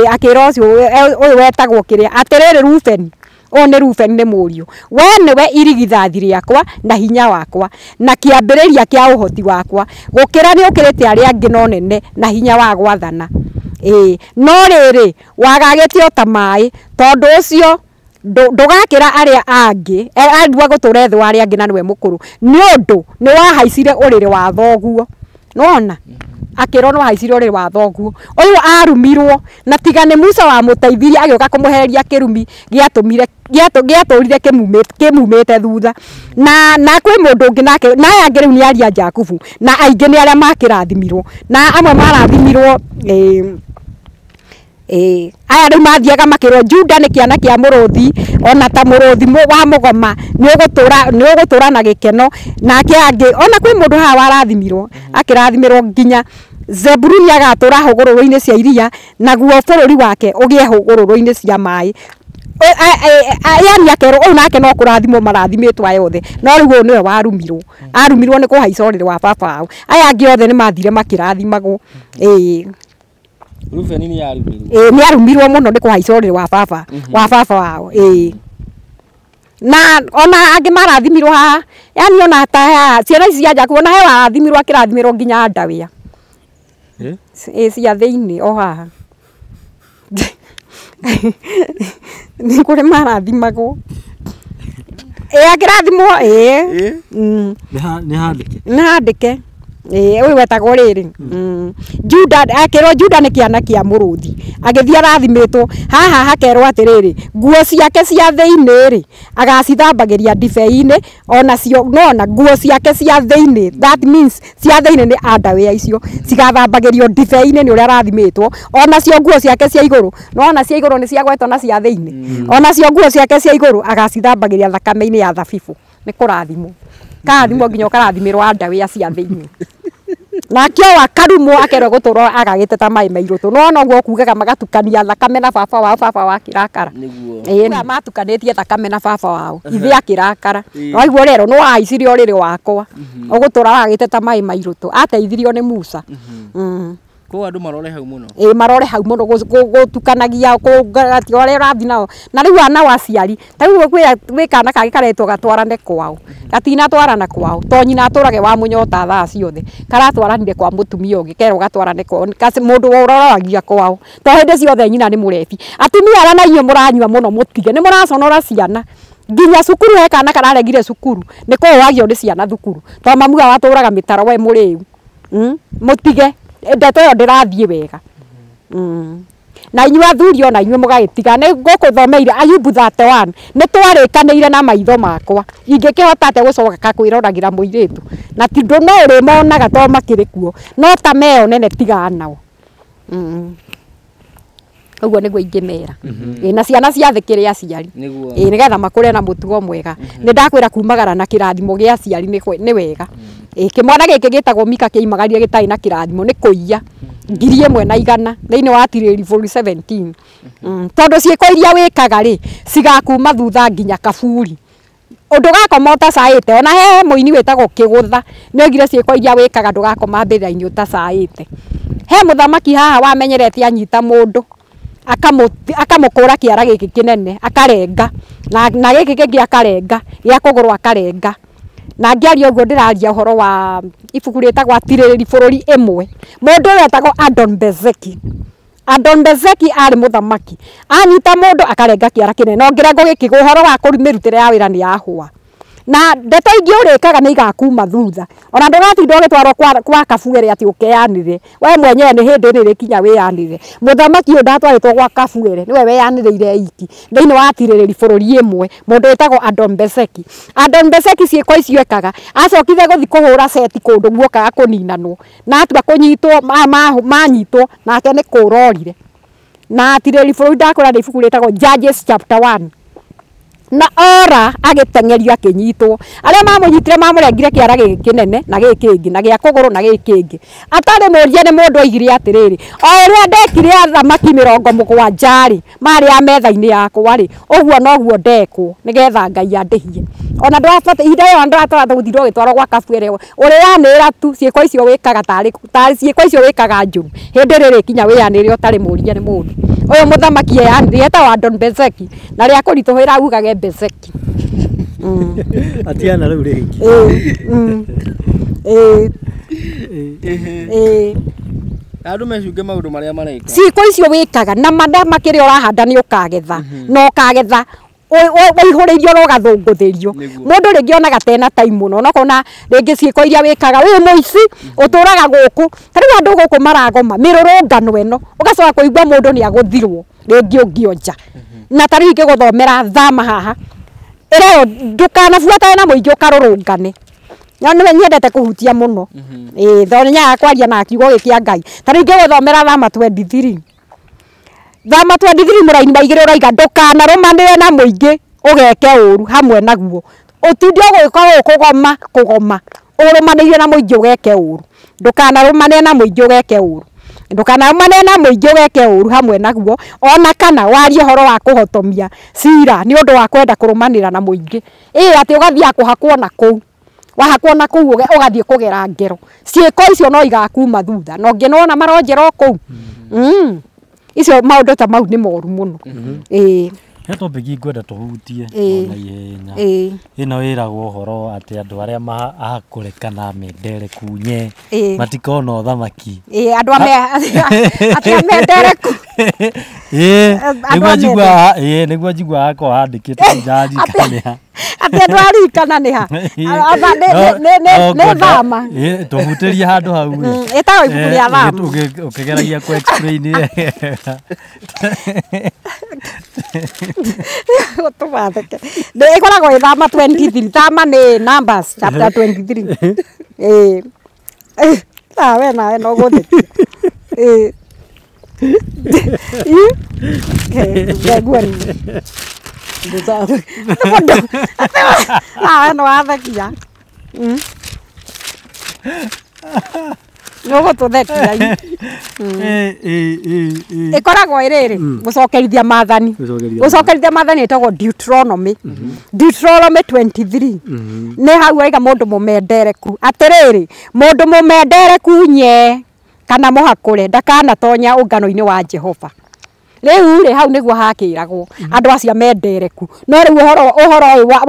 Speaker 1: akira ucio uyu wetagwo kiria atiriri Ruben one Ruben ni murio we niwe irigithathi riakwa na hinya wakwa na kiambiriria kia uhoti wakwa gukira ni ukirite aria angi no nene na hinya wa gwathana no riri wagagitio ta mai tondu ucio ndugakira aria angi andua gutura thu aria angi na niwe mukuru ni undu ni wahaicire urire wa thoguo nona akiro no haicire urire wa thoguo uyu arumirwo na tigane Musa wa muteithiria agioka kumuhereria kirumi giaturire kimumite thutha na kwi mundu ungi nake na angi riu ni aria Jakubu na aingi ni aria makirathimirwo na amwe marathimirwo aya riu mathiaga makirwo Juda ni kiana kia muruthi ona ta muruthi wa mugoma ni ugutura na gikeno nake angi ona kwi mundu ha warathimirwo akirathimirwo nginya Zebuluni agatura hugururu-ini cia iria naguo bururi wake ugie hugururu-ini cia mai yani akero o nake no kurathimo marathimitwo ayothe no riu niwe arumirwo ni kuhaica urire wa baba wao aya angi othe ni mathire makirathimagwo
Speaker 3: Ruben ni arumirwo
Speaker 1: ni arumirwo muno ni kuhaica urire wa baba wao na ona angi marathimirwo ha yani ona ta ciana ici cia Jakubu ona he warathimirwo akirathimirwo nginya ndawia cia thiini o haha ni kuri marathimagwo akirathimwo ni handike uyu wetagwo riri Juda akirwo Juda ni kiana kia muruthi agithia arathimitwo haha hakerwo atiriri nguo ciake cia thiini ri agacithambagiria ndibei-ini ona cio nona nguo ciake cia thiini that means cia thiini ni underwear icio cigathambagirio ndibei-ini ni uria arathimitwo ona cio nguo ciake cia iguru nona cia iguru ni cia gwetwo na cia thiini ona cio nguo ciake cia iguru agacithambagiria thakame-ini ya thabibu ni kurathimo karathimo nginya karathimirwo underwear cia thiini na kio wakarumo akerwo guturo agagiteta mai mairutu no guo kugaga magatukania thakame na baba wa kirakara niguo matukanĩtie thakame na baba wao ithe akirakara no iguo rero no aicirie urire wakwa ugutura agagiteta mai mairutu ateithirio ni Musa
Speaker 3: Ko andu marore hau muno.
Speaker 1: Marore hau muno gutukanagia kugati ore rathi nao. Na riu ana waciari. Ta riu gwi kana kage karetwo gatwarane kwao. Gatina twarana kwao. To nyina aturage wa munyota thaa ciothe. Karatwaranire kwa mutumia ungi kero gatwarane kwao. Kasi mundu uroragia kwao. To hinde ciothe nyina ni murebi. Atumia ara na inyo muranyua muno mutige. Ni muraconora ciana. Nginya cukuru he kana kararegire cukuru. Niko wagio ni ciana thukuru. To mamuga waturaga mitaro we muriu. Mutige. Ndeto yo ndirathie wega. Na inyu athuri ona inyu mugagitiga ni ngukuthomeire Ayubu 31 ni twarikaniire na maitho makwa ingikihota ate gucoka kwiragira muiritu na ti ndu no uri monaga to makiri kuo no ta meo nene tiga nao. Uguo niguo ingimera. Na ciana ciathikire aciari nigetha makure na mutugo mwega. Ni ndakwira kumagara na kirathimo gia aciari ni wega. Kimwana giki gitagwo Mika kiimagaria gitai na kirathimo ni kuiya 1,100 thiini wa Tiriri 17. Tondu ciiko iria wikaga ri cigakuma thutha nginya kaburi. Undu gakoma utacaite ona he muini witagwo Kigutha ni ngire ciiko iria wikaga ndugakoma mbira-ini utacaite. He muthamaki haha wamenyerete anyita mundu akamukura kiara giki kinene akarenga na giki kingi akarenga gia kugurwa akarenga. Na ngiaria uguo ndiraria uhoro wa ibuku ritagwo Atiriri bururi imwe. Mundu wetagwo Adon Bezeki. Adon Bezeki ari muthamaki. Anyita mundu akarenga kiara kinene. No ngirengo giki uhoro wa kurumirutire ya wira ni yahua. Na ndeto ingi urikaga ni igakuma thutha. Ona nduratinda ugitwarwo kwa Kabuere ati ukeyanire. We mwenyewe ni hindi riri kinya wiyanire. Muthamaki uyu ndatwaritwo kwa Kabuere niwe weyaniriire iki. Thiini wa Atiriri bururi imwe. Mundu wetagwo Adon Bezeki. Adon Bezeki ciiko icio ekaga. Acokire guthi kuhura seti kundu guokaga kuninanwo. Na atua kunyitwo manyitwo nake ni kurorire. Na Atiriri bururi ndakura ibuku ritagwo Judges chapter 1. Na ora agitengerio akinyitwo aria mamunyitire mamurengire kiara giki kinene na giki kingi na gia kuguru na giki kingi atari murie ni mundu oigire atiriri o uria ndekire athamaki 70 ri mari a metha-ini yakwa ri uguo noguo ndekwo nigetha Ngai andihie ona ndwabata ihinda yo ndratwara guthirwo gitwaro gwa Kabuere uri yanira tu ciiko icio wikaga tari ciiko icio wikaga njuru hindi riri kinya wiyanire utari murie ni mundu uyu muthamaki yanire eta wa Adon Bezeki na ria kurituhira ugage Bezeki.
Speaker 2: Atiana riu ringi.
Speaker 3: Andu mecunge maundu maria mareka.
Speaker 1: Ciiko icio wikaga na mada makiri urahanda ni ukagetha no ukagetha waihuririo no gathunguthirio mundu ringi ona gatena time muno no kona ringi ciiko iria wikaga wi muici uturaga guku tari andu guku maragoma mirurungano eno ugacoka kuigwa mundu ni aguthirwo ringi ungionja na tari ingi guthomera thama haha ero ndukanabuatane na muingi ukarurungane nyone nyendete kuhutia muno thonya kwaria na kiugo gikia Ngai tari ingi guthomera thama 23 thama 23 muraini maigire uraiga ndukanarumanire na muingi ugeke uru hamwe naguo utindi gwika kugoma urumanire na muingi ugeke uru ndukanarumanire na muingi ugeke uru ndukanarumanire na muingi ugeke uru hamwe naguo ona kana warie horo wa kuhotomia cira ni undu wa kwenda kurumanira na muingi ati ugathia kuhakwo na kuu wahakwo na kuu ugathie kugera ngero ciiko icio no igakuma thutha no nginona maronjera kuu icio maundu ta mau ni moru muno.
Speaker 2: He topic ngwenda tuhutie ona ihenya ino wiragwo uhoro ati andu aria makurekana mendere kunye matikona uthamaki
Speaker 1: andu ati mendere
Speaker 2: niguo njigua akwa handikite jaji kania
Speaker 1: ati andu arikana ni ha ne thama
Speaker 2: tuhutirie handu hau
Speaker 1: etago ibuku ria thama
Speaker 2: ukigeragia ku explain
Speaker 1: utubatheke ikoragwo thama 23 thama ni Numbers chapter 23 we nawe no guthiki Gagwani. No athakia. No gututhakia. Ikoragwo iriri gucokerithia mathani. Gucokerithia mathani etagwo Deuteronomy. Deuteronomy 23. Ne hau aiga mundu mumendereku. Atiriri mundu mumendereku nye kana mũhakũre ndakanatonya ũngano-inĩ wa Jehova. Rĩu rĩ hau nĩguo hakĩragwo andũ acio mendereku. No rĩu ũhoro ũyũ wa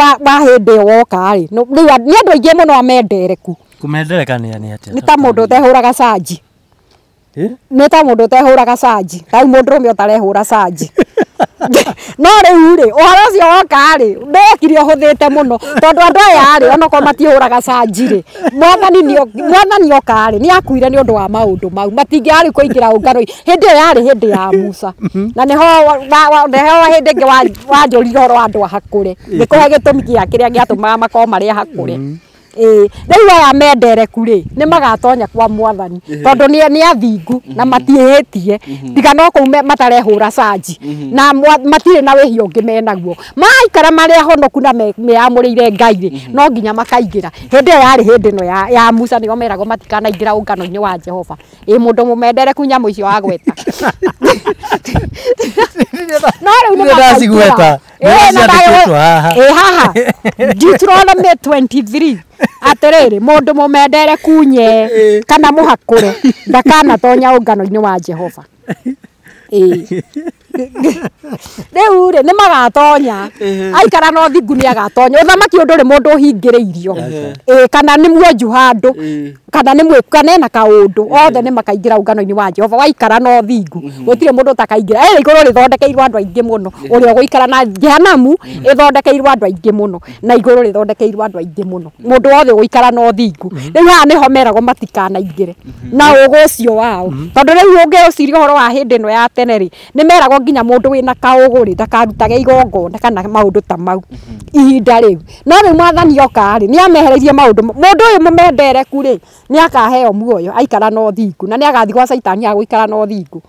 Speaker 1: hĩndĩ ĩyo woka rĩ, rĩu nĩ andũ aingĩ mũno amendereku.
Speaker 2: Kũmendereka nĩ atĩa?
Speaker 1: Nĩ ta mũndũ ũtehũraga canji. Nĩ ta mũndũ ũtehũraga canji. Rĩu mũndũrũme ũtarehũra canji. No rĩu rĩ ũhoro ũcio woka rĩ ndekire ũhũthĩte mũno tondũ andũ aya rĩ onokorwo matihũraga canji rĩ mwathani oka rĩ nĩ akuire nĩ ũndũ wa maũndũ mau matingĩarĩ kũingĩra ũngano hĩndĩ ĩyo yarĩ hĩndĩ ya Musa na nĩho hĩndĩ ĩngĩ wanjũrire ũhoro wa andũ ahakũre nĩkũhe gĩtũmi gĩa kĩrĩa gĩatũmaga makorwo marĩ ahakũre. Rĩu aya mendereku rĩ nĩ magatonya kwa Mwathani tondũ nĩ athingu na matiĩhĩtie tiga no kũu matarehũra canji na matirĩ na wĩhia ũngĩ menaguo maikara marĩ ahonoku na meamũrĩire Ngai rĩ no nginya makaingĩra. Hĩndĩ ĩyo yarĩ hĩndĩ ĩno ya Musa nĩo meragwo matikanaingĩra ũngano-inĩ wa Jehova. Mũndũ mũmendereku nyamũ icio wa gweta. No rĩu nĩ
Speaker 2: ndacigweta
Speaker 1: haha Deuteronomy 23 atĩrĩrĩ mũndũ mũmendereku nye kana mũhakũre ndakanatonya ũngano-inĩ wa Jehova. Rĩu rĩ nĩ magatonya aikara no thingu nĩ agatonya ũthamaki ũndũ rĩ mũndũ ũhingĩrĩirio kana nĩ mwonju handũ kana nĩ mwĩkane na kaũndũ othe nĩ makaingĩra ũngano-inĩ wa Jehova waikara no thingu gũtirĩ mũndũ utakaingĩra. Igũrũ rĩthondekeirwo andũ aingĩ mũno ũrĩa ũgũikara na Jehanamu ĩthondekeirwo andũ aingĩ mũno na igũrũ rĩthondekeirwo andũ aingĩ mũno mũndũ wothe ũgũikara no thingu. Rĩu haha nĩho meragwo matikanaingĩre na ũgũ ũcio wao tondũ rĩu ũngĩũciria ũhoro wa hĩndĩ ĩno ya tene rĩ nĩ meragwo nginya mũndũ wĩna kaũgũ rĩ ndakarutage igongona kana maũndũ ta mau ihinda rĩu. No rĩu Mwathani oka rĩ nĩ amehereirie maũndũ mũndũ ũyũ mũmendereku rĩ nĩ akaheo muoyo aikara no thingu na nĩ agathi gwa Saitani agũikara no thingu.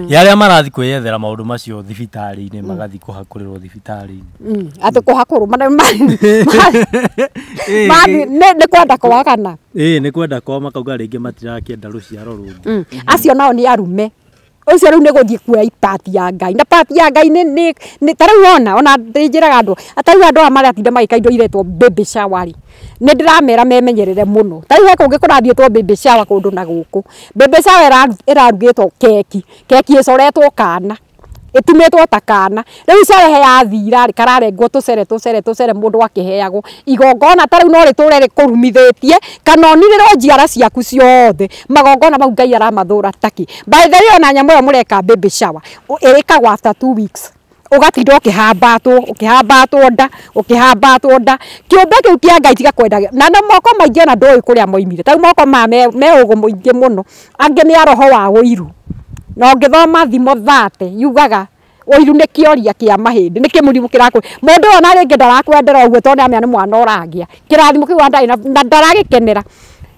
Speaker 2: Arĩa marathi kwĩyethera maũndũ macio thibitarĩ-inĩ magathi kũhakũrĩrwo thibitarĩ-inĩ
Speaker 1: atĩ kũhakũrwo nĩ kwenda kwagana
Speaker 2: nĩ kwenda kwa makauga rĩngĩ matirakĩenda rũciaro rũngĩ.
Speaker 1: Acio nao nĩ arume ucio rĩu nĩ gũthiĩ kuoya pati ya Ngai na pati ya Ngai nĩ tarĩu ona ndĩnjĩraga andũ atarĩu andũ aya maratinda magĩka indo iretwo baby shower rĩ nĩ ndĩramera memenyerere mũno. Tarĩu he kũngĩ kũrathiĩtwo baby shower kũndũ na gũkũ baby shower ĩrarugĩtwo keki ĩcoretwo kana ĩtumĩtwo ta kana rĩu cerehe yathira rĩ kararengwo tũcere mũndũ akĩheagwo igongona. Tarĩu no rĩtũre rĩkũrumithĩtie kana onirĩrwo njiara ciaku ciothe magongona mau Ngai aramathũra taki. By the way ona nyamũ ĩyo mũreka baby shower ĩrĩkagwo after 2 weeks ũgatinda ũkĩhambatwo nda kĩũmbe kĩu kĩa Ngai tiga kwenda na moko maingĩ na ndũĩ kũrĩa moimire. Tarĩu moko me ũgũ mũingĩ mũno angĩ nĩ roho wa ũiru na ũngĩthoma Thimo 30 yugaga ũiru nĩ kĩoria kĩa mahĩndĩ nĩ kĩmũrimũ kĩrakũ mũndũ ona rĩngĩ ndarakwendera ũguo tondũ nĩ mwana ũragĩa kĩrathimo kĩu andai na ndaragĩkenera.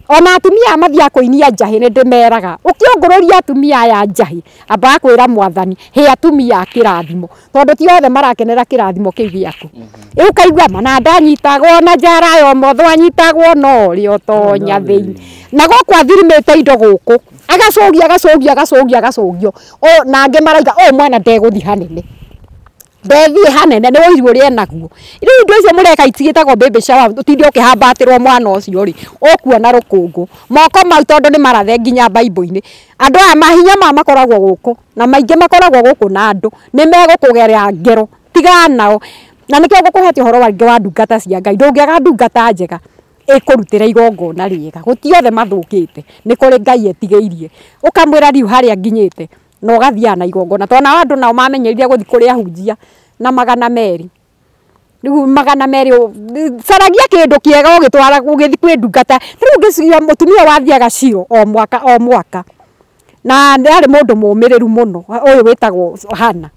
Speaker 1: Ona atumia mathia kũinia njahĩ nĩ ndĩmeraga ũkĩongũrũria atumia aya njahĩ amba kwĩra Mwathani he atumia kĩrathimo tondũ ti othe marakenera kĩrathimo kĩu gĩaku. Rĩu kaigua mana ndanyitagwo na njara yo motho anyitagwo no rĩo tonya thĩinĩ na gũkũ athirimĩte indo gũkũ agacogio na angĩ maraiga mwana ndegũthi hanene ndethi hanene nĩ ũiru ũrĩa naguo. Rĩu indo icio mũreka itigĩtagwo baby shower ũtinde ũkĩhambatĩrwo mwana ũcio rĩ ũkuona rũkũngũ moko mau tondũ nĩ marathe nginya Bible-inĩ. Andũ aya mahinya makoragwo gũkũ na maingĩ makoragwo gũkũ na andũ nĩ megũkũgerera ngero tiga nao na nĩkĩo ngũkũhete ũhoro wa ndungata cia Ngai. Ndũngĩaga ndungata njega ĩkũrutĩra igongona rĩega gũtiothe mathũkĩte nĩ kũrĩ Ngai etigĩirie ũkamwĩra riu harĩa nginyĩte no gathiana na igongona tona andũ nao mamenyerire gũthi kũrĩa hunjia na 200 rĩu 200 caragia kĩndũ kĩega ũgĩtwara ũgĩthi kwĩ ndungata. Rĩu ngĩciria mũtumia wathiaga Shiro o mwaka na ndarĩ mũndũ mũmĩrĩru mũno ũyũ wĩtagwo Hana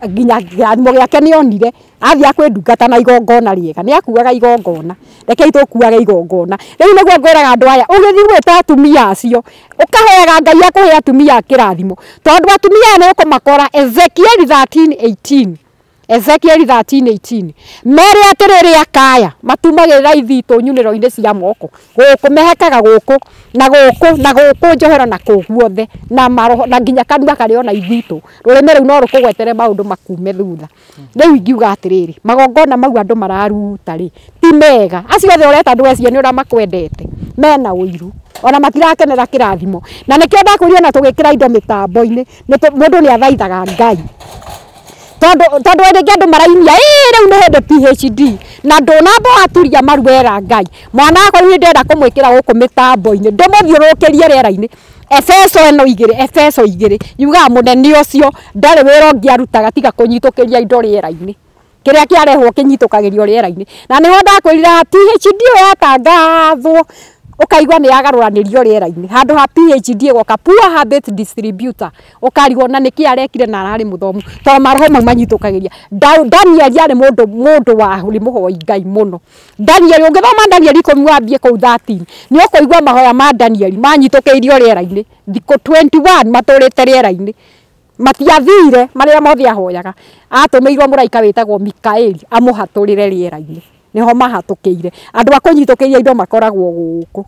Speaker 1: nginya gĩathimo gĩake nĩonire athia kwĩ ndungata na igongona rĩega nĩ akuaga igongona rekei tũkuage igongona. Rĩu nĩguo ngwĩraga andũ aya ũgĩthi gwĩta atumia acio ũkaheaga Ngai akũhe atumia kĩrathimo tondũ atumia nĩ ũkũmakora Ezekiel 13:18 mere atĩrĩrĩ akaya matumagĩrĩra ithitũ nyunĩro-inĩ cia moko gũkũ mehekaga gũkũ na njohero na kũu guothe na maroho na nginya kanua karĩ ona ithitũ rũrĩmĩ rũu no rũkũgwetere maũndũ makume thutha. Rĩu ingiuga atĩrĩrĩ magongona mau andũ mararuta rĩ ti mega acio othe ũreta ndwecie nĩ ũrĩa makwendete mena ũiru ona matirakenera kirathimo na nikio ndakuria na tugikira indo mitambo-ini mundu ni athaithaga Ngai tondu rĩngĩ andũ marainia rĩu nĩ hĩndĩ PhD na ndũnamba waturia maruera Ngai mwana wakwa rĩu ndĩrenda kũmwĩkĩra gũkũ mĩtambo-inĩ ndĩmũthiũrũrũkĩrie rĩera-inĩ Efeso 2 yugaga mũnene ũcio ndarĩ wĩra ũngĩ arutaga tiga kũnyitũkĩria indo rĩera-inĩ kĩrĩa kĩarehwo kĩnyitũkagĩrio rĩera-inĩ na nĩho ndakwĩrira PhD yatangathwo ukaigwa ni yagarũranĩrio rĩera-inĩ handũ ha PhD goka poor habit distributor ukarigwo na nĩkĩ arekire na ararĩ mũthomu to maroho mau manyitũkagĩria Daniel yarĩ mũndũ wa mũhoi Ngai mũno Daniel ũngĩthoma Daniel 10 wambie kũu 13 nĩ ũkũigwa mahoya ma Daniel manyitũkĩirio rĩera-inĩ thikũ 21 matũrĩte rĩera-inĩ matiathire marĩa mothe ahoyaga atũmĩirwo mũraika wĩtagwo Mikaeli amũhatũrĩre rĩera-inĩ niho mahatũkĩire andũ akũnyitũkĩria indo makoragwo gũkũ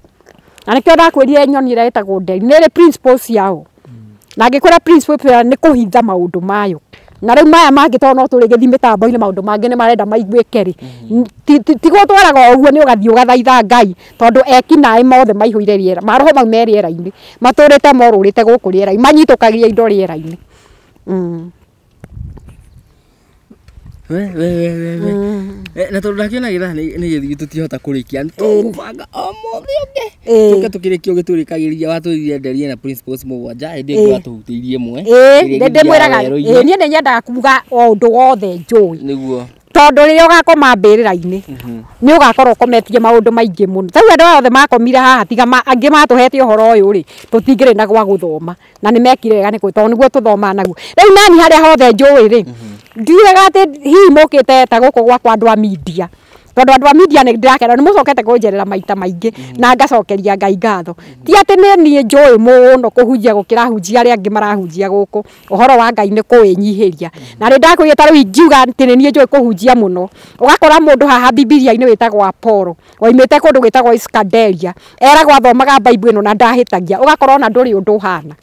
Speaker 1: na nĩkĩo ndakwĩrire nyoni ĩrĩa ĩtagwo nderi nĩrĩ principles yao na angĩkorwo principles nĩ kũhitha maũndũ mayo na rĩu maya mangĩ tondũ no tũrĩ gĩthi mĩtambo-inĩ maũndũ mangĩ nĩ marenda maiguĩke rĩ ti gũtwaraga ũguo nĩ ũgathiĩ ũgathaitha Ngai tondũ ekinaĩ mothe maihũire rĩera maroho mau me rĩera-inĩ matũrĩte morũrĩte gũkũ rĩera-inĩ manyitũkagia indo rĩera-inĩ
Speaker 3: na tondu ndakiona githaa nĩ gĩthiĩ tũtihota kũrĩkia tũgũbanga o mũthĩ ũngĩ tũke tũkĩrĩkia ũgĩtũrĩkagĩria watũrire nderi na principles mũgwanja hĩndĩ ĩngĩ watũhutĩirie mwe
Speaker 1: ndĩmwĩraga niĩ nĩ nyendaga kuga o ũndũ wothe njũĩ
Speaker 3: nĩguo
Speaker 1: tondu rĩrĩa ũgakoma mbĩrĩra-inĩ nĩ ũgakorwo ũkometie maũndũ maingĩ mũno rĩu andũ othe makomire haha tiga angĩ matũhete ũhoro ũyũ rĩ tũtingĩrĩ na gwa gũthoma na nĩ mekire wega nĩ tondũ nĩguo tũthomaga naguo rĩu nani harĩa hothe njũĩ rĩ ndiugaga atĩ hihi mũkĩte ta gũkũ gwakwa andũ a media tondu andũ a media nĩ ndĩrakena nĩ mũcokete kũnjerera maita maingĩ na ngacokeria Ngai ngatho ti atĩ niĩ njũĩ mũno kũhunjia gũkĩra hunjia arĩa angĩ marahunjia gũkũ ũhoro wa Ngai nĩ kũwĩnyihĩria na nĩ ndakwĩrire ta rĩu ingiuga atĩ nĩ niĩ njũĩ kũhunjia mũno ũgakora mũndũ haha Bibilia-inĩ wĩtagwo Apollo oimĩte kũndũ gwĩtagwo Iskanderia eragwo athomaga Bible ĩno na ndahĩtagia ũgakora ona ndũrĩ ũndũ ũhana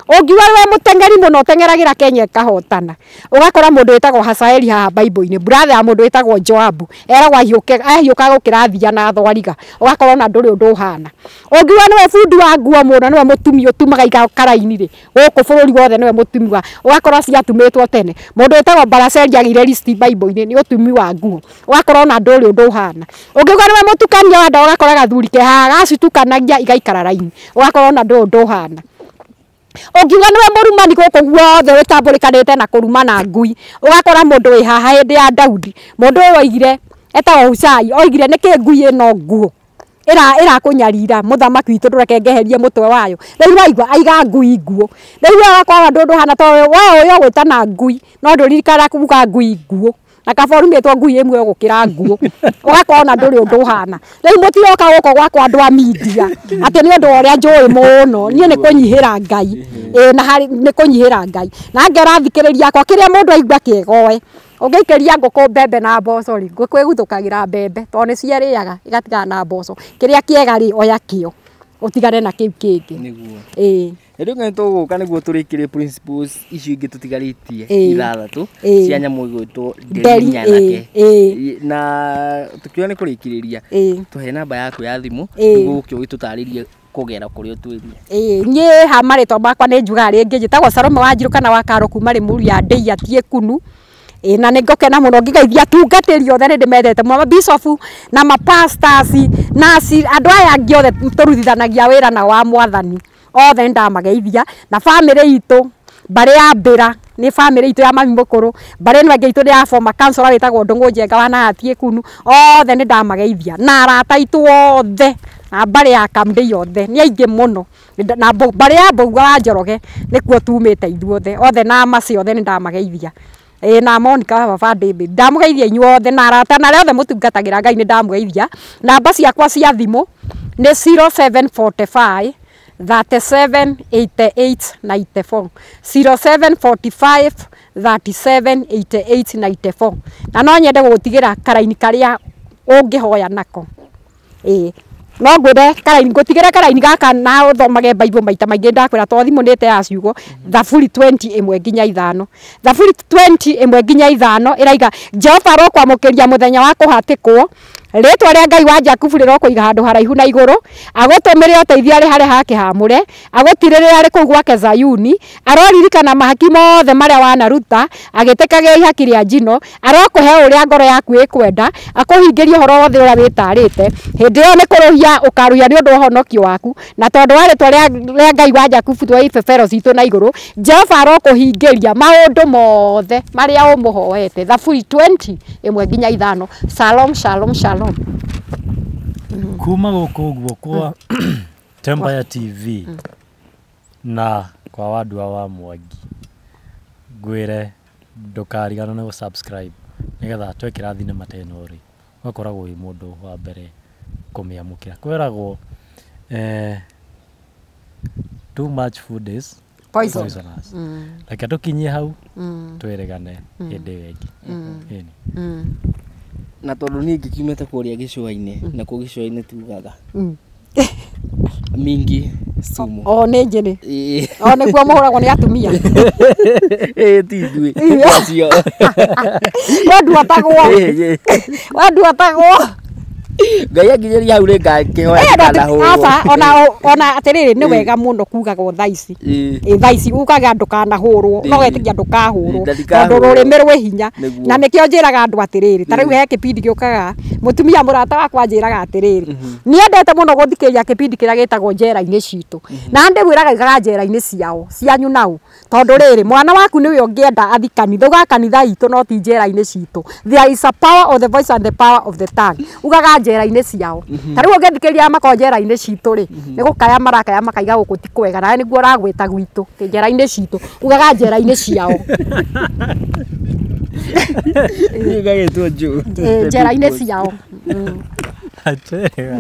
Speaker 1: ũngiuga we mũteng'eri mũno ũteng'eragĩra Kenya ĩkahotana ũgakora mũndũ wĩtagwo Hazaeli haha Bible-inĩ brother ya mũndũ wĩtagwo Joabu eragwo ahiũka gũkĩra thia na thwariga ũgakora ona ndũrĩ ũndũ ũhana ũngiuga nĩwe bundi wa nguo mũno nĩwe mũtumia ũtumaga karaini rĩ gũkũ bũrũri wothe nĩwe mũtumia ũgakora ciatumĩtwo tene mũndũ wĩtagwo Baraceli agĩire list Bible-inĩ nĩ ũtumi wa nguo ũgakora ona ndũrĩ ũndũ ũhana ũngiuga nĩwe mũtukania wa nda ũgakora gathuri ke haha gacitukanagia igaikara raini ũgakora ona ndũrĩ ũndũ ũhana ũngiuga nĩwe mũrumani gũkũ guothe wĩtambũrĩkanĩte na kũruma na ngui ũgakora mũndũ wĩ haha hĩndĩ ya Daudi mũndũ ũyũ oigire etagwo Hushai oigire nĩkĩ ngui ĩno nguo ĩrakũnyarira mũthamaki witũ ndũreke ngeherie mũtwe wayo rĩu waigua aiga ngui nguo rĩu agakorwo ndũndũ hana tondũ we ũyũ gwĩtana ngui no ndũririkana kuga ngui nguo na kaba ũrumĩtwo ngui ĩmwe gũkĩra nguo ũgakorwo na ndũrĩ ũndũ ũhana rĩu mũtiroka gũkũ gwakwa andũ a media atĩ nĩ ũndũ ũrĩa njũĩ mũno niĩ nĩ kũnyihĩra Ngai na nĩ kũnyihĩra Ngai na ngera thikĩrĩria akwa kĩrĩa mũndũ aigua kĩegoe ũngĩikĩria ngũkũ mbembe na mboco rĩ kwĩguthũkagĩra mbembe tondũ nĩ ciarĩaga igatigana na mboco kĩrĩa kĩega rĩ oya kĩo ũtigane na kĩu kĩngĩ
Speaker 3: nĩguo rĩu ngene tũgũka nĩguo tũrĩkĩrie principles icio ingĩ tũtigarĩtie ithathatũ cia nyamũ igwĩtwo nderi nyanake na tũkiuga nĩ kũrĩkĩrĩria tũhe namba yaku ya thimũ nĩguo ũkĩ ũgĩtũtarĩrie kũgera kũrĩa ũtwĩrie
Speaker 1: niĩ ha marĩtwa makwa nĩ njugaga rĩngĩ njĩtagwo Salome Wanjiru kana wa Karo kuma Rĩmuru ya Ndĩia Tiĩkunu na nĩ ngokena mũno ngĩgeithia tungatĩri othe nĩ ndĩmendete mũno bishop na mapastors na andũ aya angĩ othe tũrutithanagia wĩra na wa Mwathani othe ndamageithia na bamĩrĩ itũ mbarĩ ya Mbĩra nĩ bamĩrĩ itũ ya mami mũkũrũ mbarĩ ĩno ĩngĩ itũ nĩ ya former councillor wĩtagwo Ndũng'ũ Njenga wa na Tiĩkunu othe nĩ ndamageithia na arata itũ othe na mbarĩ ya Kamdĩ yothe nĩ aingĩ mũno na mbarĩ ya Mbũgua wa Njoroge nĩkuo tumĩte ithuothe othe na Maci othe nĩ ndamageithia na Monica wa baba David ndamugeithia inyuothe na arata na arĩa othe mũtungatagĩra Ngai nĩ ndamugeithia namba ciakwa cia thimũ nĩ 0745 37 88 94 0745 37 88 94 na no nyende gũgũtigĩra karaini karĩa ũngĩhoya nako no ngwĩre karaini ngũtigĩre karaini gaka na ũthomage Bible maita maingĩ ndakwĩra to thimũ nĩ ĩteaga ciugo Thaburi 20 1 nginya 5 Thaburi 20 1 nginya 5 ĩraiga Jehova arokwamũkĩria mũthenya wa kũhatĩkwo ritwa ria Ngai wa Jakubu rirokuiga handu haraihu na iguru agutumire uteithio ari hare hake hamure agutirire ari kuu gwake Zayuni aroririkana mahaki mothe maria wanaruta agitekagia ihaki ria njino arokuhe uria ngoro yaku ikwenda akuhingirie horo wothe uria witarite hindi yo ni kuruhia ukaruhia ni undu uhonokio waku na tondu wa ritwa ria Ngai wa Jakubu twa ibebero citu na iguru Jehova arokuhingiria maundu mothe maria umuhoete. Thaburi 20:1-5. Shalom shalom shalom.
Speaker 2: Kuma guku guo kwa Empire TV na kwa wadua wa Mwangi ngwire ndukarigana na subscribe nigetha twekira thinema teno ri wakoragwo wi mundu wa mbere kumiamukira kweragwo too much food is poisonous. Like atukinyie hau tweregane hindi wengi
Speaker 3: na tondu ni ngikiumete kuria gicua-ini na ku gicua-ini tugaga mingi sumu
Speaker 1: o ni njiri o niguo muhuragwo ni atumia
Speaker 3: tindui acio
Speaker 1: wandu atagwo
Speaker 3: Ngai anginyeria hau ri ngakihoya kana hu
Speaker 1: ona atiriri ni wega muno kugaga thaici thaici ukaga ndukana hurwo no getikia ndukahurwo tondu rurimi rwi hinya na nikio njiraga andu atiriri ta riu he kipindi giukaga mutumia murata wakwa njiraga atiriri niendete muno guthikiria kipindi kiria gitagwo njera-ini citu na ndimwiraga igaga njera-ini ciao cianyu nau tondu riri mwana waku niwe ungienda athikani thuga kanitha itu no ti njera-ini citu. There is a power of the voice and the power of the tongue ugaga njera-ini ciao ta riu ungithikiria mako njera-ini citu ri ni gukaya marakaya makaiga guku ti kwega na niguo ragwita gwitu ti njera-ini citu ugaga njera-ini ciao
Speaker 3: Igagitwo njuu
Speaker 1: njera-ini ciao
Speaker 2: Atega